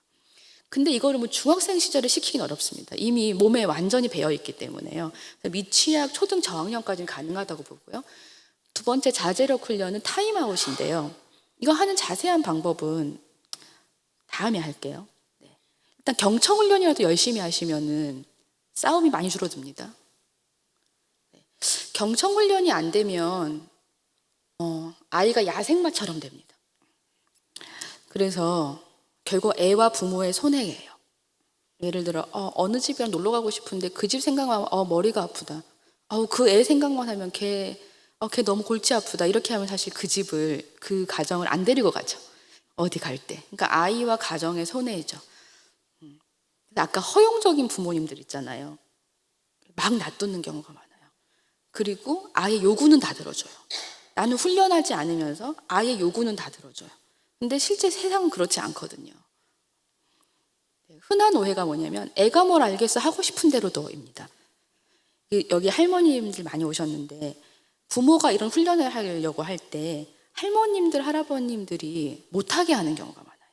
근데 이거를 뭐 중학생 시절에 시키긴 어렵습니다. 이미 몸에 완전히 배어 있기 때문에요. 미취학 초등 저학년까지는 가능하다고 보고요. 두 번째 자제력 훈련은 타임아웃인데요. 이거 하는 자세한 방법은 다음에 할게요. 네. 일단 경청 훈련이라도 열심히 하시면은 싸움이 많이 줄어듭니다. 네. 경청 훈련이 안 되면 아이가 야생마처럼 됩니다. 그래서 결국 애와 부모의 손해예요. 예를 들어 어느 집이랑 놀러 가고 싶은데 그 집 생각만 하면 머리가 아프다. 그 애 생각만 하면 걔 너무 골치 아프다. 이렇게 하면 사실 그 집을 그 가정을 안 데리고 가죠. 어디 갈 때. 그러니까 아이와 가정의 손해죠. 아까 허용적인 부모님들 있잖아요. 막 놔두는 경우가 많아요. 그리고 아이의 요구는 다 들어줘요. 나는 훈련하지 않으면서 아이의 요구는 다 들어줘요. 근데 실제 세상은 그렇지 않거든요. 흔한 오해가 뭐냐면 애가 뭘 알겠어 하고 싶은 대로 둬입니다. 여기 할머님들 많이 오셨는데 부모가 이런 훈련을 하려고 할 때 할머님들, 할아버님들이 못하게 하는 경우가 많아요.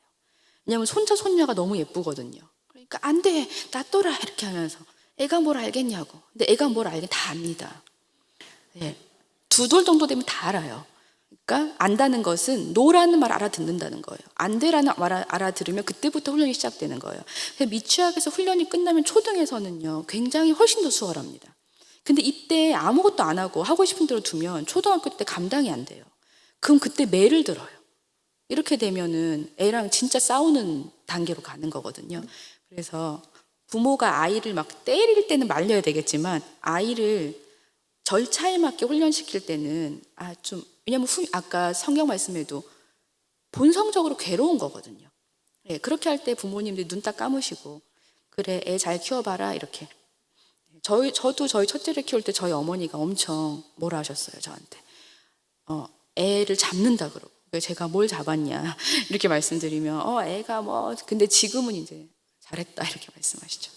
왜냐하면 손자, 손녀가 너무 예쁘거든요. 그러니까 안 돼, 놔둬라 이렇게 하면서 애가 뭘 알겠냐고. 근데 애가 뭘 알긴 다 압니다. 네. 두 돌 정도 되면 다 알아요. 그러니까 안다는 것은 노라는 말 알아듣는다는 거예요. 안 돼라는 말 알아들으면 그때부터 훈련이 시작되는 거예요. 미취학에서 훈련이 끝나면 초등에서는요 굉장히 훨씬 더 수월합니다. 근데 이때 아무것도 안 하고 싶은 대로 두면 초등학교 때 감당이 안 돼요. 그럼 그때 매를 들어요. 이렇게 되면은 애랑 진짜 싸우는 단계로 가는 거거든요. 그래서 부모가 아이를 막 때릴 때는 말려야 되겠지만 아이를 절차에 맞게 훈련시킬 때는 왜냐면 아까 성경 말씀에도 본성적으로 괴로운 거거든요. 네, 그렇게 할 때 부모님들이 눈 딱 감으시고 그래 애 잘 키워봐라 이렇게. 저도 저희 첫째를 키울 때 저희 어머니가 엄청 뭐라 하셨어요 저한테. 애를 잡는다 그러고 제가 뭘 잡았냐 이렇게 말씀드리면 애가 근데 지금은 이제 잘했다 이렇게 말씀하시죠.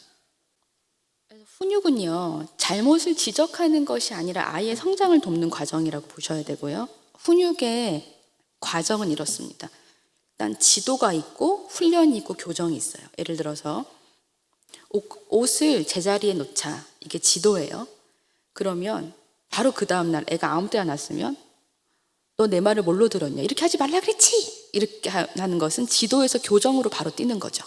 훈육은요 잘못을 지적하는 것이 아니라 아이의 성장을 돕는 과정이라고 보셔야 되고요. 훈육의 과정은 이렇습니다. 일단 지도가 있고 훈련이 있고 교정이 있어요. 예를 들어서 옷을 제자리에 놓자. 이게 지도예요. 그러면 바로 그 다음날 애가 아무 때나 났으면 너 내 말을 뭘로 들었냐? 이렇게 하지 말라 그랬지? 이렇게 하는 것은 지도에서 교정으로 바로 뛰는 거죠.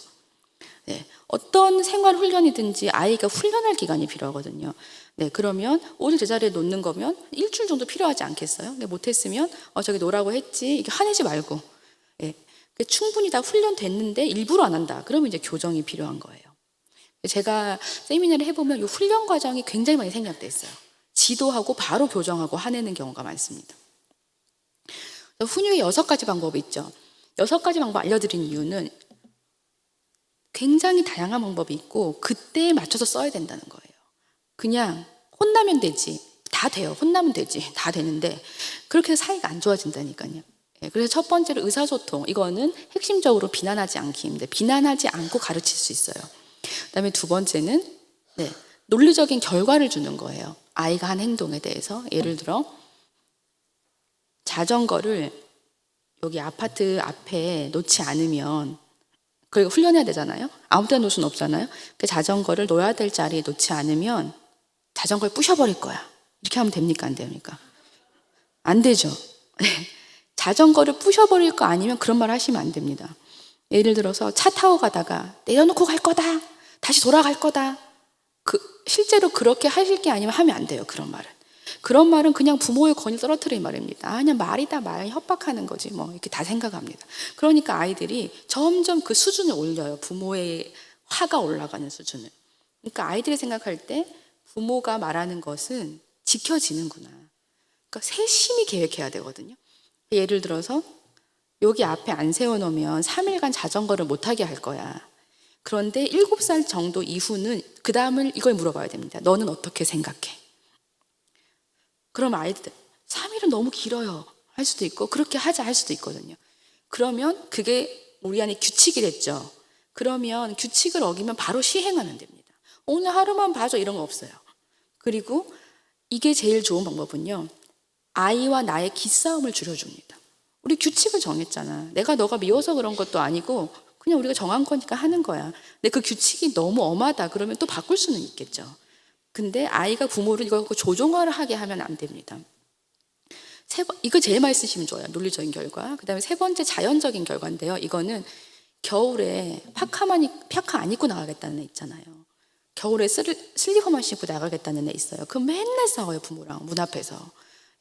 네, 어떤 생활 훈련이든지 아이가 훈련할 기간이 필요하거든요. 네, 그러면 옷을 제자리에 놓는 거면 일주일 정도 필요하지 않겠어요? 못했으면 저기 놓으라고 했지. 이게 화내지 말고. 네, 충분히 다 훈련됐는데 일부러 안 한다. 그러면 이제 교정이 필요한 거예요. 제가 세미나를 해보면 이 훈련 과정이 굉장히 많이 생략돼 있어요. 지도하고 바로 교정하고 화내는 경우가 많습니다. 훈육의 6가지 방법이 있죠. 6가지 방법 알려드린 이유는 굉장히 다양한 방법이 있고 그때에 맞춰서 써야 된다는 거예요. 그냥 혼나면 되지. 다 돼요. 혼나면 되지. 다 되는데 그렇게 해서 사이가 안 좋아진다니까요. 그래서 첫 번째로 의사소통. 이거는 핵심적으로 비난하지 않기입니다. 비난하지 않고 가르칠 수 있어요. 그다음에 두 번째는 논리적인 결과를 주는 거예요. 아이가 한 행동에 대해서. 예를 들어 자전거를 여기 아파트 앞에 놓지 않으면 그리고 훈련해야 되잖아요. 아무 데나 놓을 수는 없잖아요. 그 자전거를 놓아야 될 자리에 놓지 않으면 자전거를 부셔버릴 거야. 이렇게 하면 됩니까? 안 됩니까? 안 되죠. 자전거를 부셔버릴 거 아니면 그런 말 하시면 안 됩니다. 예를 들어서 차 타고 가다가 내려놓고 갈 거다. 다시 돌아갈 거다. 실제로 그렇게 하실 게 아니면 하면 안 돼요. 그런 말은. 그런 말은 그냥 부모의 권위를 떨어뜨리는 말입니다. 그냥 말이다 말 협박하는 거지 이렇게 다 생각합니다. 그러니까 아이들이 점점 그 수준을 올려요. 부모의 화가 올라가는 수준을. 그러니까 아이들이 생각할 때 부모가 말하는 것은 지켜지는구나. 그러니까 세심히 계획해야 되거든요. 예를 들어서 여기 앞에 안 세워놓으면 3일간 자전거를 못 타게 할 거야. 그런데 7살 정도 이후는 그 다음을 이걸 물어봐야 됩니다. 너는 어떻게 생각해? 그럼 아이들 3일은 너무 길어요 할 수도 있고 그렇게 하자 할 수도 있거든요. 그러면 그게 우리 안에 규칙이랬죠. 그러면 규칙을 어기면 바로 시행하면 됩니다. 오늘 하루만 봐줘 이런 거 없어요. 그리고 이게 제일 좋은 방법은요. 아이와 나의 기싸움을 줄여줍니다. 우리 규칙을 정했잖아. 내가 너가 미워서 그런 것도 아니고 그냥 우리가 정한 거니까 하는 거야. 근데 그 규칙이 너무 엄하다 그러면 또 바꿀 수는 있겠죠. 근데 아이가 부모를 이거 갖고 조종을 하게 하면 안 됩니다. 이거 제일 많이 쓰시면 좋아요. 논리적인 결과. 그 다음에 세 번째 자연적인 결과인데요. 이거는 겨울에 파카 안 입고 나가겠다는 애 있잖아요. 겨울에 슬리퍼만 신고 나가겠다는 애 있어요. 그 맨날 싸워요, 부모랑 문 앞에서.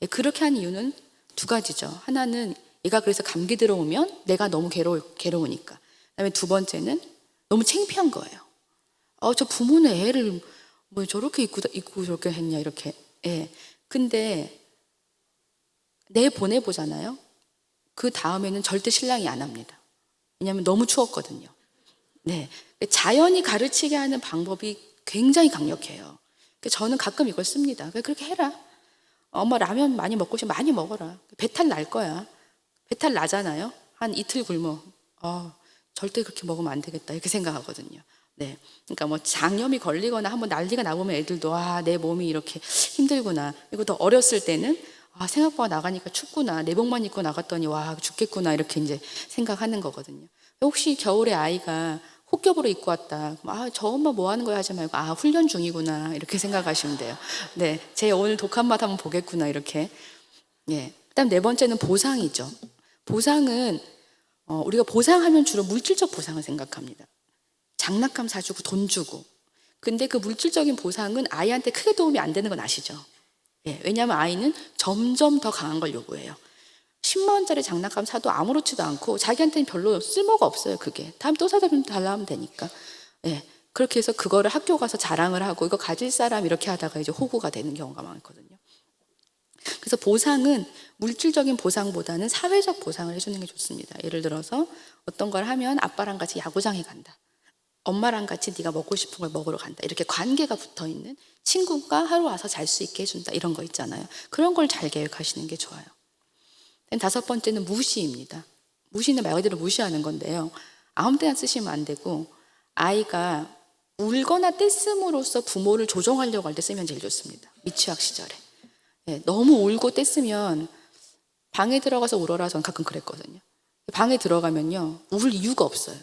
그렇게 한 이유는 두 가지죠. 하나는 얘가 그래서 감기 들어오면 내가 너무 괴로우니까. 그다음에 두 번째는 너무 창피한 거예요. 저 부모는 애를 뭐 저렇게 입고 저렇게 했냐 이렇게. 예. 근데 내 보내보잖아요. 그 다음에는 절대 신랑이 안 합니다. 왜냐하면 너무 추웠거든요. 네. 자연이 가르치게 하는 방법이 굉장히 강력해요. 저는 가끔 이걸 씁니다. 그렇게 해라. 엄마 라면 많이 먹고 싶으면 많이 먹어라. 배탈 날 거야. 배탈 나잖아요. 한 이틀 굶어. 절대 그렇게 먹으면 안 되겠다. 이렇게 생각하거든요. 네. 그러니까 뭐 장염이 걸리거나 한번 난리가 나보면 애들도 내 몸이 이렇게 힘들구나. 그리고 더 어렸을 때는 생각보다 나가니까 춥구나. 내복만 입고 나갔더니 죽겠구나. 이렇게 이제 생각하는 거거든요. 혹시 겨울에 아이가 혹겹으로 입고 왔다. 저 엄마 뭐 하는 거야 하지 말고 훈련 중이구나. 이렇게 생각하시면 돼요. 네. 제 오늘 독한 맛 한번 보겠구나. 이렇게. 예. 그다음 네 번째는 보상이죠. 보상은 우리가 보상하면 주로 물질적 보상을 생각합니다. 장난감 사주고 돈 주고. 근데 그 물질적인 보상은 아이한테 크게 도움이 안 되는 건 아시죠? 예, 왜냐하면 아이는 점점 더 강한 걸 요구해요. 10만 원짜리 장난감 사도 아무렇지도 않고 자기한테는 별로 쓸모가 없어요. 그게 다음에 또 사다 달라 하면 되니까. 예, 그렇게 해서 그거를 학교 가서 자랑을 하고 이거 가질 사람 이렇게 하다가 이제 호구가 되는 경우가 많거든요. 그래서 보상은 물질적인 보상보다는 사회적 보상을 해주는 게 좋습니다. 예를 들어서 어떤 걸 하면 아빠랑 같이 야구장에 간다. 엄마랑 같이 네가 먹고 싶은 걸 먹으러 간다. 이렇게 관계가 붙어있는 친구가 하루 와서 잘 수 있게 해준다. 이런 거 있잖아요. 그런 걸 잘 계획하시는 게 좋아요. 다섯 번째는 무시입니다. 무시는 말 그대로 무시하는 건데요. 아무 때나 쓰시면 안 되고 아이가 울거나 떼쓰므로써 부모를 조종하려고 할 때 쓰면 제일 좋습니다. 미취학 시절에. 예, 너무 울고 떼쓰면 방에 들어가서 울어라. 전 가끔 그랬거든요. 방에 들어가면요. 울 이유가 없어요.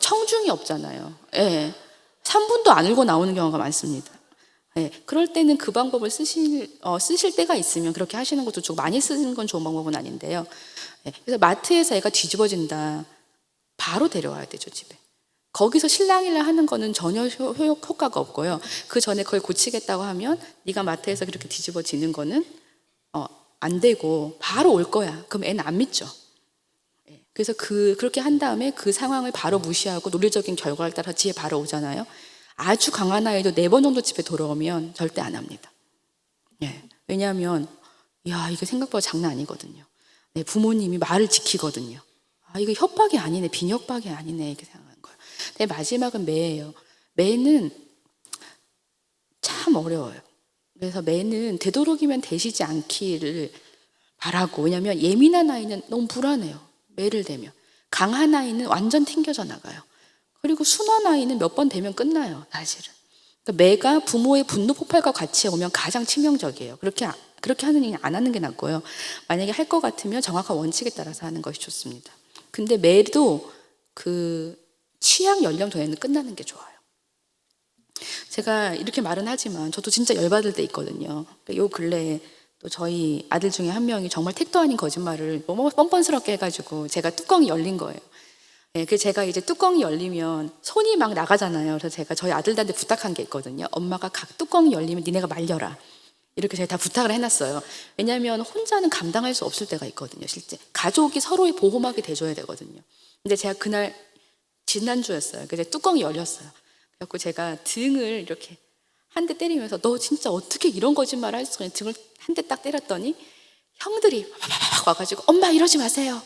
청중이 없잖아요. 예. 3분도 안 울고 나오는 경우가 많습니다. 예. 그럴 때는 그 방법을 쓰실 때가 있으면 그렇게 하시는 것도 좋고 많이 쓰는 건 좋은 방법은 아닌데요. 예. 그래서 마트에서 애가 뒤집어진다. 바로 데려와야 되죠, 집에. 거기서 실랑이를 하는 거는 전혀 효과가 없고요. 그 전에 그걸 고치겠다고 하면 네가 마트에서 그렇게 뒤집어지는 거는 안 되고 바로 올 거야. 그럼 애는 안 믿죠. 그래서 그렇게 한 다음에 그 상황을 바로 무시하고 논리적인 결과를 따라 집에 바로 오잖아요. 아주 강한 아이도 4번 정도 집에 돌아오면 절대 안 합니다. 예. 왜냐하면 이게 생각보다 장난 아니거든요. 네, 부모님이 말을 지키거든요. 이거 협박이 아니네, 빈협박이 아니네 이렇게 생각하는 거예요. 근데 마지막은 매예요. 매는 참 어려워요. 그래서 매는 되도록이면 되시지 않기를 바라고. 왜냐하면 예민한 아이는 너무 불안해요. 매를 대면. 강한 아이는 완전 튕겨져 나가요. 그리고 순한 아이는 몇 번 되면 끝나요, 사실은. 그러니까 매가 부모의 분노 폭발과 같이 오면 가장 치명적이에요. 그렇게 하는 일 안 하는 게 낫고요. 만약에 할 것 같으면 정확한 원칙에 따라서 하는 것이 좋습니다. 근데 매도 그 취향 연령대에는 끝나는 게 좋아요. 제가 이렇게 말은 하지만 저도 진짜 열받을 때 있거든요. 요 근래에 또 저희 아들 중에 한 명이 정말 택도 아닌 거짓말을 너무 뻔뻔스럽게 해가지고 제가 뚜껑이 열린 거예요. 그래서 제가 이제 뚜껑이 열리면 손이 막 나가잖아요. 그래서 제가 저희 아들들한테 부탁한 게 있거든요. 엄마가 각 뚜껑이 열리면 니네가 말려라. 이렇게 제가 다 부탁을 해놨어요. 왜냐하면 혼자는 감당할 수 없을 때가 있거든요. 실제 가족이 서로의 보호막이 돼줘야 되거든요. 근데 제가 그날 지난주였어요. 그래서 뚜껑이 열렸어요. 그래갖고 제가 등을 이렇게 한 대 때리면서 너 진짜 어떻게 이런 거짓말을 할 수가 있냐, 등을 한 대 딱 때렸더니 형들이 막 와가지고 엄마 이러지 마세요.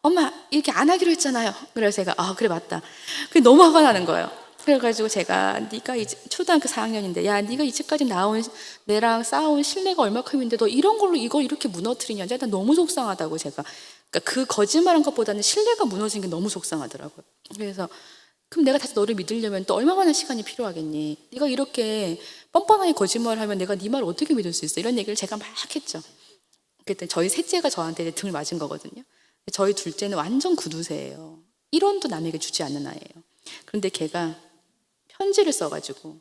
엄마 이렇게 안 하기로 했잖아요. 그래서 제가 그래 맞다. 그게 너무 화가 나는 거예요. 그래가지고 제가 네가 이제 초등학교 4학년인데 야 네가 이제까지 나온 내랑 싸운 신뢰가 얼마큼인데 너 이런 걸로 이걸 이렇게 무너뜨리냐. 일단 너무 속상하다고 제가. 그러니까 그 거짓말한 것보다는 신뢰가 무너진 게 너무 속상하더라고요. 그래서 그럼 내가 다시 너를 믿으려면 또 얼마나 시간이 필요하겠니? 네가 이렇게 뻔뻔하게 거짓말을 하면 내가 네 말을 어떻게 믿을 수 있어? 이런 얘기를 제가 막 했죠. 그때 저희 셋째가 저한테 이제 등을 맞은 거거든요. 저희 둘째는 완전 구두쇠예요. 1원도 남에게 주지 않는 아이예요. 그런데 걔가 편지를 써가지고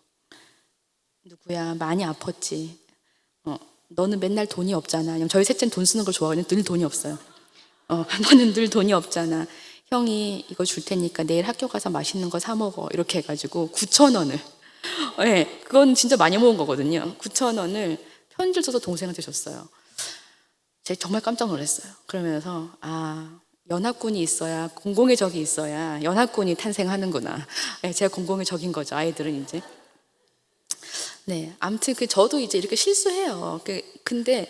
누구야 많이 아팠지. 너는 맨날 돈이 없잖아. 왜냐면 저희 셋째는 돈 쓰는 걸 좋아하거든요. 늘 돈이 없어요. 너는 늘 돈이 없잖아. 형이 이거 줄 테니까 내일 학교 가서 맛있는 거 사 먹어. 이렇게 해가지고 9,000원을. 네, 그건 진짜 많이 모은 거거든요. 9,000원을 편지를 써서 동생한테 줬어요. 제가 정말 깜짝 놀랐어요. 그러면서 연합군이 있어야 공공의 적이 있어야 연합군이 탄생하는구나. 네, 제가 공공의 적인 거죠. 아이들은 이제. 네, 아무튼 저도 이제 이렇게 실수해요. 근데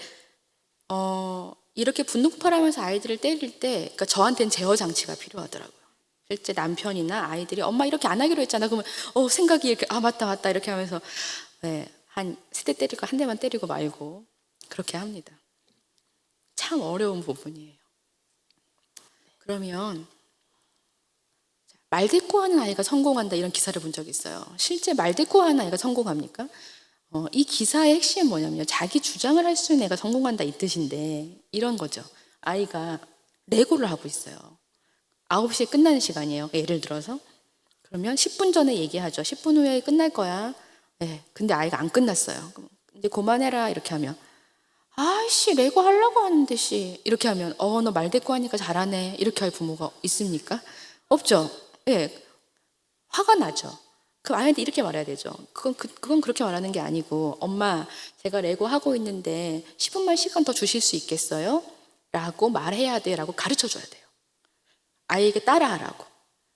이렇게 분노 폭발하면서 아이들을 때릴 때, 그러니까 저한테는 제어 장치가 필요하더라고요. 실제 남편이나 아이들이 엄마 이렇게 안 하기로 했잖아. 그러면 생각이 이렇게 맞다 이렇게 하면서 네, 한 3대 때리고 한 대만 때리고 말고 그렇게 합니다. 참 어려운 부분이에요. 그러면 말대꾸하는 아이가 성공한다 이런 기사를 본 적이 있어요. 실제 말대꾸하는 아이가 성공합니까? 이 기사의 핵심은 뭐냐면요. 자기 주장을 할 수 있는 애가 성공한다 이 뜻인데 이런 거죠. 아이가 레고를 하고 있어요. 9시에 끝나는 시간이에요. 예를 들어서. 그러면 10분 전에 얘기하죠. 10분 후에 끝날 거야. 네, 근데 아이가 안 끝났어요. 그럼 이제 그만해라 이렇게 하면 아이씨 레고 하려고 하는데 씨 이렇게 하면 너 말대꾸 하니까 잘하네 이렇게 할 부모가 있습니까? 없죠. 예, 화가 나죠. 그 아이한테 이렇게 말해야 되죠. 그건 그렇게 말하는 게 아니고 엄마 제가 레고 하고 있는데 10분만 시간 더 주실 수 있겠어요? 라고 말해야 돼 라고 가르쳐 줘야 돼요. 아이에게 따라하라고.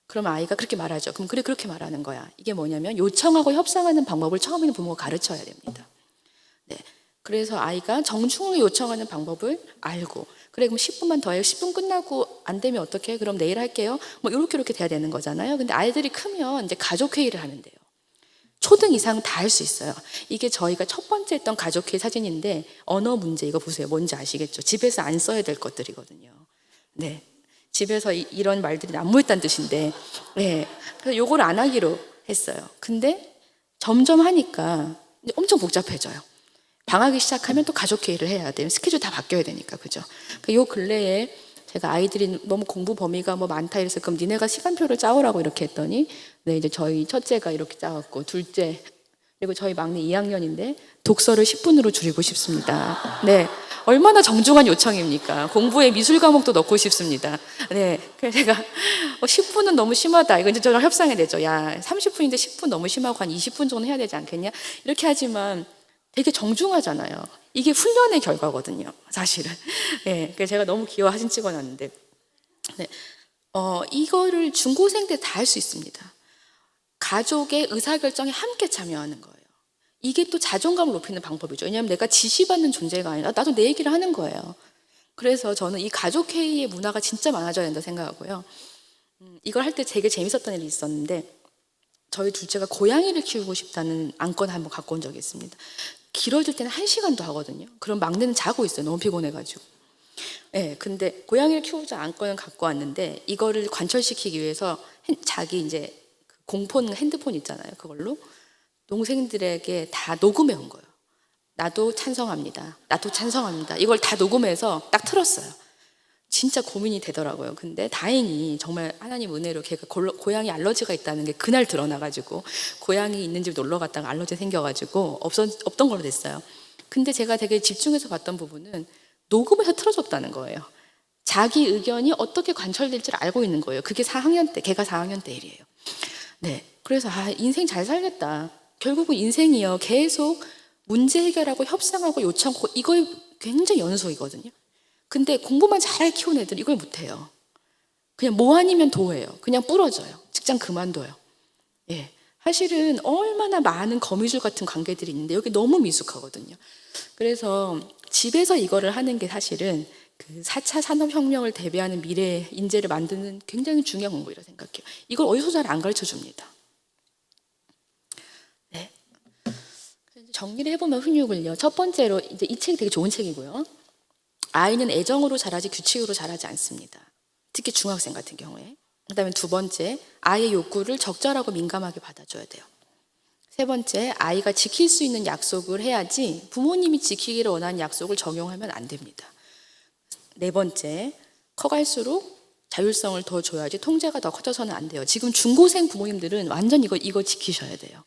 그럼 아이가 그렇게 말하죠. 그럼 그래 그렇게 말하는 거야. 이게 뭐냐면 요청하고 협상하는 방법을 처음에는 부모가 가르쳐야 됩니다. 네. 그래서 아이가 정중하게 요청하는 방법을 알고 그래 그럼 10분만 더 해요. 10분 끝나고 안 되면 어떻게 해? 그럼 내일 할게요. 뭐 이렇게 돼야 되는 거잖아요. 근데 아이들이 크면 이제 가족 회의를 하는데요. 초등 이상 다 할 수 있어요. 이게 저희가 첫 번째 했던 가족 회의 사진인데 언어 문제 이거 보세요. 뭔지 아시겠죠? 집에서 안 써야 될 것들이거든요. 네. 집에서 이런 말들이 난무했다는 뜻인데 네. 그래서 요걸 안 하기로 했어요. 근데 점점 하니까 이제 엄청 복잡해져요. 방학이 시작하면 또 가족 회의를 해야 돼요. 스케줄 다 바뀌어야 되니까, 그죠? 요 근래에 제가 아이들이 너무 공부 범위가 많다 이래서 그럼 니네가 시간표를 짜오라고 이렇게 했더니 네, 이제 저희 첫째가 이렇게 짜왔고 둘째 그리고 저희 막내 2학년인데 독서를 10분으로 줄이고 싶습니다. 네. 얼마나 정중한 요청입니까? 공부에 미술 과목도 넣고 싶습니다. 네. 그래서 제가 10분은 너무 심하다. 이거 이제 저랑 협상이 되죠. 야, 30분인데 10분 너무 심하고 한 20분 정도 해야 되지 않겠냐? 이렇게 하지만 되게 정중하잖아요. 이게 훈련의 결과거든요, 사실은. 네, 그래서 제가 너무 귀여워 사진 찍어놨는데, 네, 이거를 중고생 때 다 할 수 있습니다. 가족의 의사결정에 함께 참여하는 거예요. 이게 또 자존감을 높이는 방법이죠. 왜냐하면 내가 지시받는 존재가 아니라 나도 내 얘기를 하는 거예요. 그래서 저는 이 가족회의의 문화가 진짜 많아져야 된다 생각하고요. 이걸 할 때 되게 재밌었던 일이 있었는데, 저희 둘째가 고양이를 키우고 싶다는 안건을 한번 갖고 온 적이 있습니다. 길어질 때는 1시간도 하거든요. 그럼 막내는 자고 있어요. 너무 피곤해가지고. 네, 근데 고양이를 키우자 안건을 갖고 왔는데 이거를 관철시키기 위해서 자기 이제 공폰 핸드폰 있잖아요. 그걸로 동생들에게 다 녹음해 온 거예요. 나도 찬성합니다. 나도 찬성합니다. 이걸 다 녹음해서 딱 틀었어요. 진짜 고민이 되더라고요. 근데 다행히 정말 하나님 은혜로 걔가 고양이 알러지가 있다는 게 그날 드러나가지고 고양이 있는 집 놀러 갔다가 알러지 생겨가지고 없던 걸로 됐어요. 근데 제가 되게 집중해서 봤던 부분은 녹음해서 틀어줬다는 거예요. 자기 의견이 어떻게 관철될지를 알고 있는 거예요. 그게 4학년 때, 걔가 4학년 때 일이에요. 네, 그래서 인생 잘 살겠다. 결국은 인생이요. 계속 문제 해결하고 협상하고 요청하고 이거에 굉장히 연속이거든요. 근데 공부만 잘 키운 애들 이걸 못해요. 그냥 뭐 아니면 도예요. 그냥 부러져요. 직장 그만둬요. 예. 사실은 얼마나 많은 거미줄 같은 관계들이 있는데 여기 너무 미숙하거든요. 그래서 집에서 이거를 하는 게 사실은 그 4차 산업혁명을 대비하는 미래 인재를 만드는 굉장히 중요한 공부라고 생각해요. 이걸 어디서 잘 안 가르쳐 줍니다. 네. 정리를 해보면 훈육을요. 첫 번째로 이제 이 책이 되게 좋은 책이고요. 아이는 애정으로 자라지 규칙으로 자라지 않습니다. 특히 중학생 같은 경우에. 그다음에 두 번째, 아이의 욕구를 적절하고 민감하게 받아줘야 돼요. 세 번째, 아이가 지킬 수 있는 약속을 해야지 부모님이 지키기를 원하는 약속을 적용하면 안 됩니다. 네 번째, 커갈수록 자율성을 더 줘야지 통제가 더 커져서는 안 돼요. 지금 중고생 부모님들은 완전 이거 지키셔야 돼요.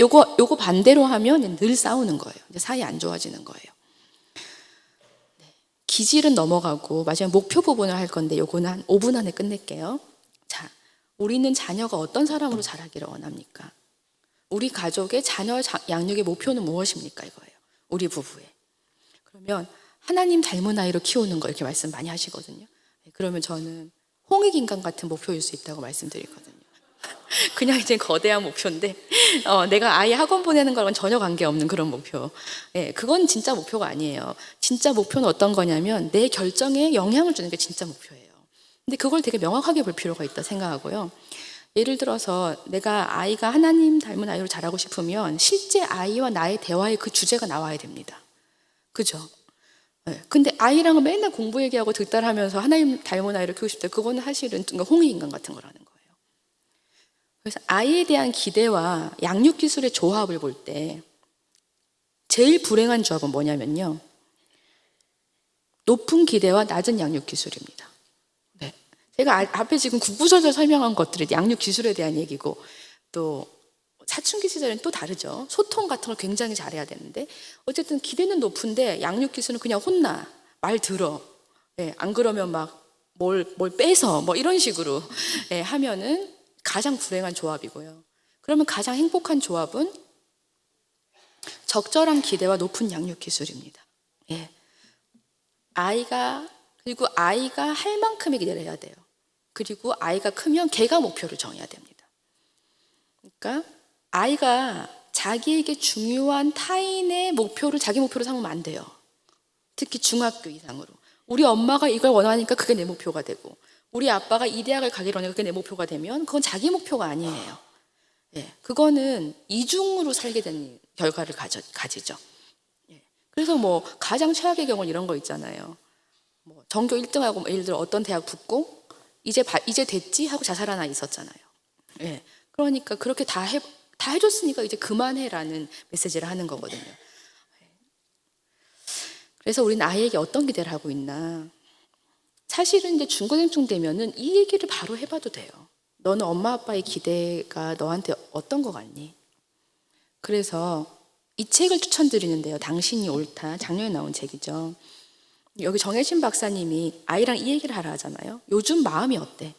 요거 반대로 하면 늘 싸우는 거예요. 이제 사이 안 좋아지는 거예요. 기질은 넘어가고 마지막 목표 부분을 할 건데 요거는 한 5분 안에 끝낼게요. 자, 우리는 자녀가 어떤 사람으로 자라기를 원합니까? 우리 가족의 자녀 양육의 목표는 무엇입니까? 이거예요. 우리 부부의. 그러면 하나님 닮은 아이로 키우는 거 이렇게 말씀 많이 하시거든요. 그러면 저는 홍익인간 같은 목표일 수 있다고 말씀드리거든요. 그냥 이제 거대한 목표인데 내가 아이 학원 보내는 거랑 전혀 관계없는 그런 목표. 그건 진짜 목표가 아니에요. 진짜 목표는 어떤 거냐면 내 결정에 영향을 주는 게 진짜 목표예요. 근데 그걸 되게 명확하게 볼 필요가 있다 생각하고요. 예를 들어서 내가 아이가 하나님 닮은 아이로 자라고 싶으면 실제 아이와 나의 대화의 그 주제가 나와야 됩니다. 그죠? 근데 아이랑은 맨날 공부 얘기하고 득달하면서 하나님 닮은 아이를 키우고 싶다. 그거는 사실은 홍익인간 같은 거라는 거예요. 그래서 아이에 대한 기대와 양육 기술의 조합을 볼 때 제일 불행한 조합은 뭐냐면요. 높은 기대와 낮은 양육 기술입니다. 네. 제가 앞에 지금 구구절절 설명한 것들이 양육 기술에 대한 얘기고 또 사춘기 시절엔 또 다르죠. 소통 같은 걸 굉장히 잘해야 되는데 어쨌든 기대는 높은데 양육 기술은 그냥 혼나, 말 들어. 안 그러면 막 뭘 빼서 뭐 이런 식으로 하면은 가장 불행한 조합이고요. 그러면 가장 행복한 조합은 적절한 기대와 높은 양육 기술입니다. 그리고 아이가 할 만큼의 기대를 해야 돼요. 그리고 아이가 크면 걔가 목표를 정해야 됩니다. 그러니까 아이가 자기에게 중요한 타인의 목표를 자기 목표로 삼으면 안 돼요. 특히 중학교 이상으로. 우리 엄마가 이걸 원하니까 그게 내 목표가 되고 우리 아빠가 이 대학을 가기로 하니까 그게 내 목표가 되면 그건 자기 목표가 아니에요. 그거는 이중으로 살게 되는 결과를 가지죠. 그래서 뭐 가장 최악의 경우는 이런 거 있잖아요. 뭐 전교 1등하고 예를 들어 어떤 대학 붙고 이제 됐지 하고 자살한 아이 있었잖아요. 그러니까 그렇게 다 해줬으니까 이제 그만해라는 메시지를 하는 거거든요. 그래서 우리는 아이에게 어떤 기대를 하고 있나? 사실은 이제 중고등학생 되면은 이 얘기를 바로 해봐도 돼요. 너는 엄마 아빠의 기대가 너한테 어떤 거 같니? 그래서 이 책을 추천드리는데요. 당신이 옳다. 작년에 나온 책이죠. 여기 정혜신 박사님이 아이랑 이 얘기를 하라 하잖아요. 요즘 마음이 어때?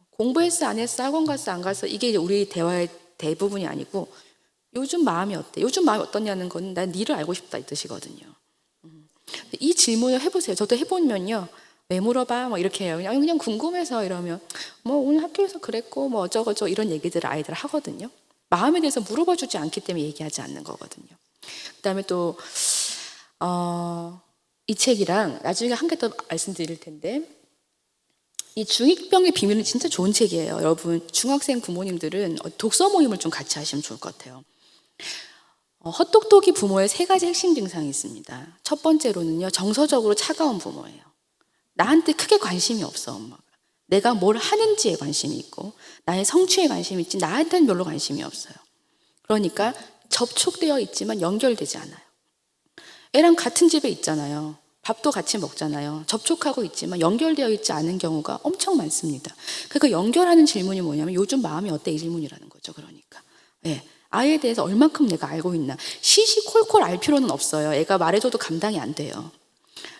공부했어, 안 했어, 학원 갔어, 안 갔어? 이게 우리 대화의 대부분이 아니고 요즘 마음이 어때? 요즘 마음이 어떠냐는 건 난 니를 알고 싶다 이 뜻이거든요. 이 질문을 해보세요. 저도 해보면요. 왜 물어봐? 뭐 이렇게 해요. 그냥 궁금해서 이러면 뭐 오늘 학교에서 그랬고 뭐 어쩌고저쩌고 이런 얘기들을 아이들 하거든요. 마음에 대해서 물어봐 주지 않기 때문에 얘기하지 않는 거거든요. 그다음에 또 이 책이랑 나중에 한 개 더 말씀드릴 텐데 이 중2병의 비밀은 진짜 좋은 책이에요. 여러분 중학생 부모님들은 독서 모임을 좀 같이 하시면 좋을 것 같아요. 헛똑똑이 부모의 3가지 핵심 증상이 있습니다. 첫 번째로는요, 정서적으로 차가운 부모예요. 나한테 크게 관심이 없어, 엄마가. 내가 뭘 하는지에 관심이 있고, 나의 성취에 관심이 있지, 나한테는 별로 관심이 없어요. 그러니까 접촉되어 있지만 연결되지 않아요. 애랑 같은 집에 있잖아요. 밥도 같이 먹잖아요. 접촉하고 있지만 연결되어 있지 않은 경우가 엄청 많습니다. 그러니까 연결하는 질문이 뭐냐면 요즘 마음이 어때? 이 질문이라는 거죠. 그러니까. 아이에 대해서 얼만큼 내가 알고 있나. 시시콜콜 알 필요는 없어요. 애가 말해줘도 감당이 안 돼요.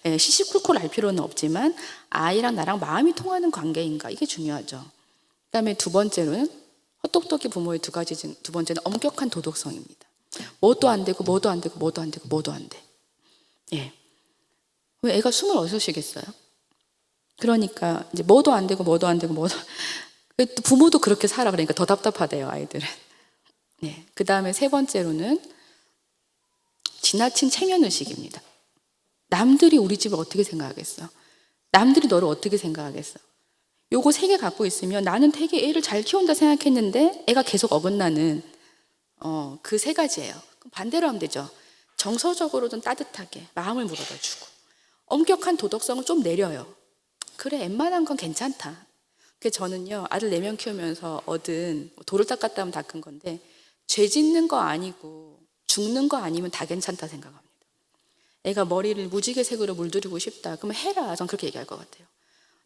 시시콜콜 알 필요는 없지만 아이랑 나랑 마음이 통하는 관계인가. 이게 중요하죠. 그다음에 두 번째로는 헛똑똑이 부모의 두 번째는 엄격한 도덕성입니다. 뭐도 안 되고 뭐도 안 되고 뭐도 안 되고 뭐도 안 돼. 왜 애가 숨을 어디서 쉬겠어요? 그러니까 이제 뭐도 안 되고 뭐도 안 되고 뭐도 또 부모도 그렇게 살아 그러니까 더 답답하대요, 아이들은. 네. 그 다음에 세 번째로는 지나친 체면의식입니다. 남들이 우리 집을 어떻게 생각하겠어? 남들이 너를 어떻게 생각하겠어? 요거 세 개 갖고 있으면 나는 되게 애를 잘 키운다 생각했는데 애가 계속 어긋나는 그 세 가지예요. 그럼 반대로 하면 되죠. 정서적으로든 따뜻하게 마음을 물어봐 주고 엄격한 도덕성을 좀 내려요. 그래, 웬만한 건 괜찮다. 그래서 저는요, 아들 4명 키우면서 얻은 돌을 닦았다 하면 닦은 건데 죄 짓는 거 아니고 죽는 거 아니면 다 괜찮다 생각합니다. 애가 머리를 무지개색으로 물들이고 싶다. 그러면 해라. 전 그렇게 얘기할 것 같아요.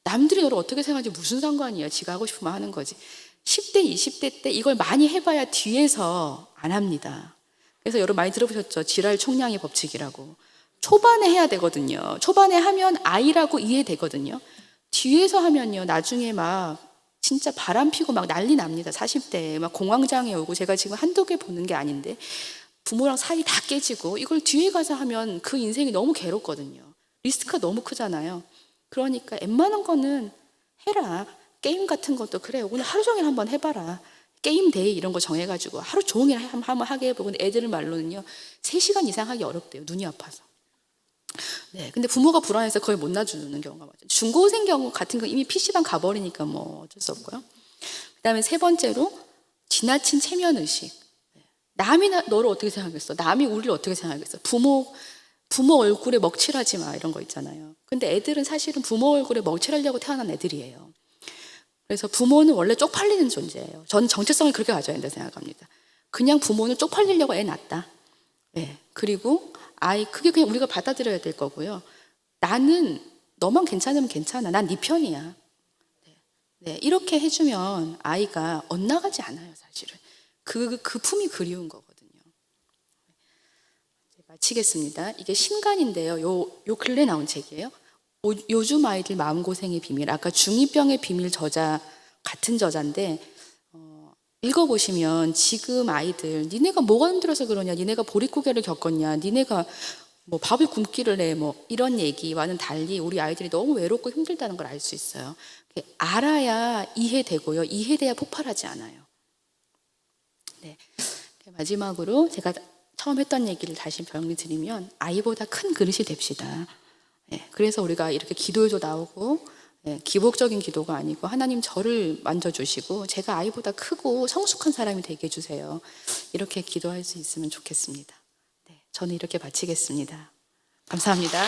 남들이 너를 어떻게 생각하는지 무슨 상관이야. 지가 하고 싶으면 하는 거지. 10대, 20대 때 이걸 많이 해봐야 뒤에서 안 합니다. 그래서 여러분 많이 들어보셨죠? 지랄 총량의 법칙이라고. 초반에 해야 되거든요. 초반에 하면 아이라고 이해되거든요. 뒤에서 하면요, 나중에 막 진짜 바람 피고 막 난리 납니다. 40대에 막 공황장애 오고, 제가 지금 한두 개 보는 게 아닌데 부모랑 사이 다 깨지고, 이걸 뒤에 가서 하면 그 인생이 너무 괴롭거든요. 리스크가 너무 크잖아요. 그러니까 웬만한 거는 해라. 게임 같은 것도 그래, 오늘 하루 종일 한번 해봐라. 게임 데이 이런 거 정해가지고 하루 종일 한번 하게 해보고. 근데 애들 말로는요 3시간 이상 하기 어렵대요. 눈이 아파서. 네, 근데 부모가 불안해서 거의 못 놔주는 경우가 많죠. 중고생 경우 같은 거 이미 PC방 가버리니까 뭐 어쩔 수 없고요. 그 다음에 세 번째로 지나친 체면의식. 남이 너를 어떻게 생각하겠어? 남이 우리를 어떻게 생각하겠어? 부모 얼굴에 먹칠하지 마, 이런 거 있잖아요. 근데 애들은 사실은 부모 얼굴에 먹칠하려고 태어난 애들이에요. 그래서 부모는 원래 쪽팔리는 존재예요. 저는 정체성을 그렇게 가져야 된다고 생각합니다. 그냥 부모는 쪽팔리려고 애 낳았다. 네. 그리고 그게 그냥 우리가 받아들여야 될 거고요. 나는 너만 괜찮으면 괜찮아. 난 네 편이야. 네. 이렇게 해주면 아이가 엇나가지 않아요, 사실은. 그 품이 그리운 거거든요. 마치겠습니다. 이게 신간인데요. 요 근래 나온 책이에요. 요즘 아이들 마음고생의 비밀. 아까 중2병의 비밀 저자 같은 저자인데 읽어보시면 지금 아이들, 니네가 뭐가 힘들어서 그러냐, 니네가 보릿고개를 겪었냐, 니네가 뭐 밥을 굶기를 해, 뭐 이런 얘기와는 달리 우리 아이들이 너무 외롭고 힘들다는 걸 알 수 있어요. 알아야 이해되고요. 이해돼야 폭발하지 않아요. 네. 마지막으로 제가 처음 했던 얘기를 다시 정리드리면 아이보다 큰 그릇이 됩시다. 네. 그래서 우리가 이렇게 기도에도 나오고, 네, 기복적인 기도가 아니고 하나님 저를 만져주시고 제가 아이보다 크고 성숙한 사람이 되게 해주세요. 이렇게 기도할 수 있으면 좋겠습니다. 네, 저는 이렇게 마치겠습니다. 감사합니다.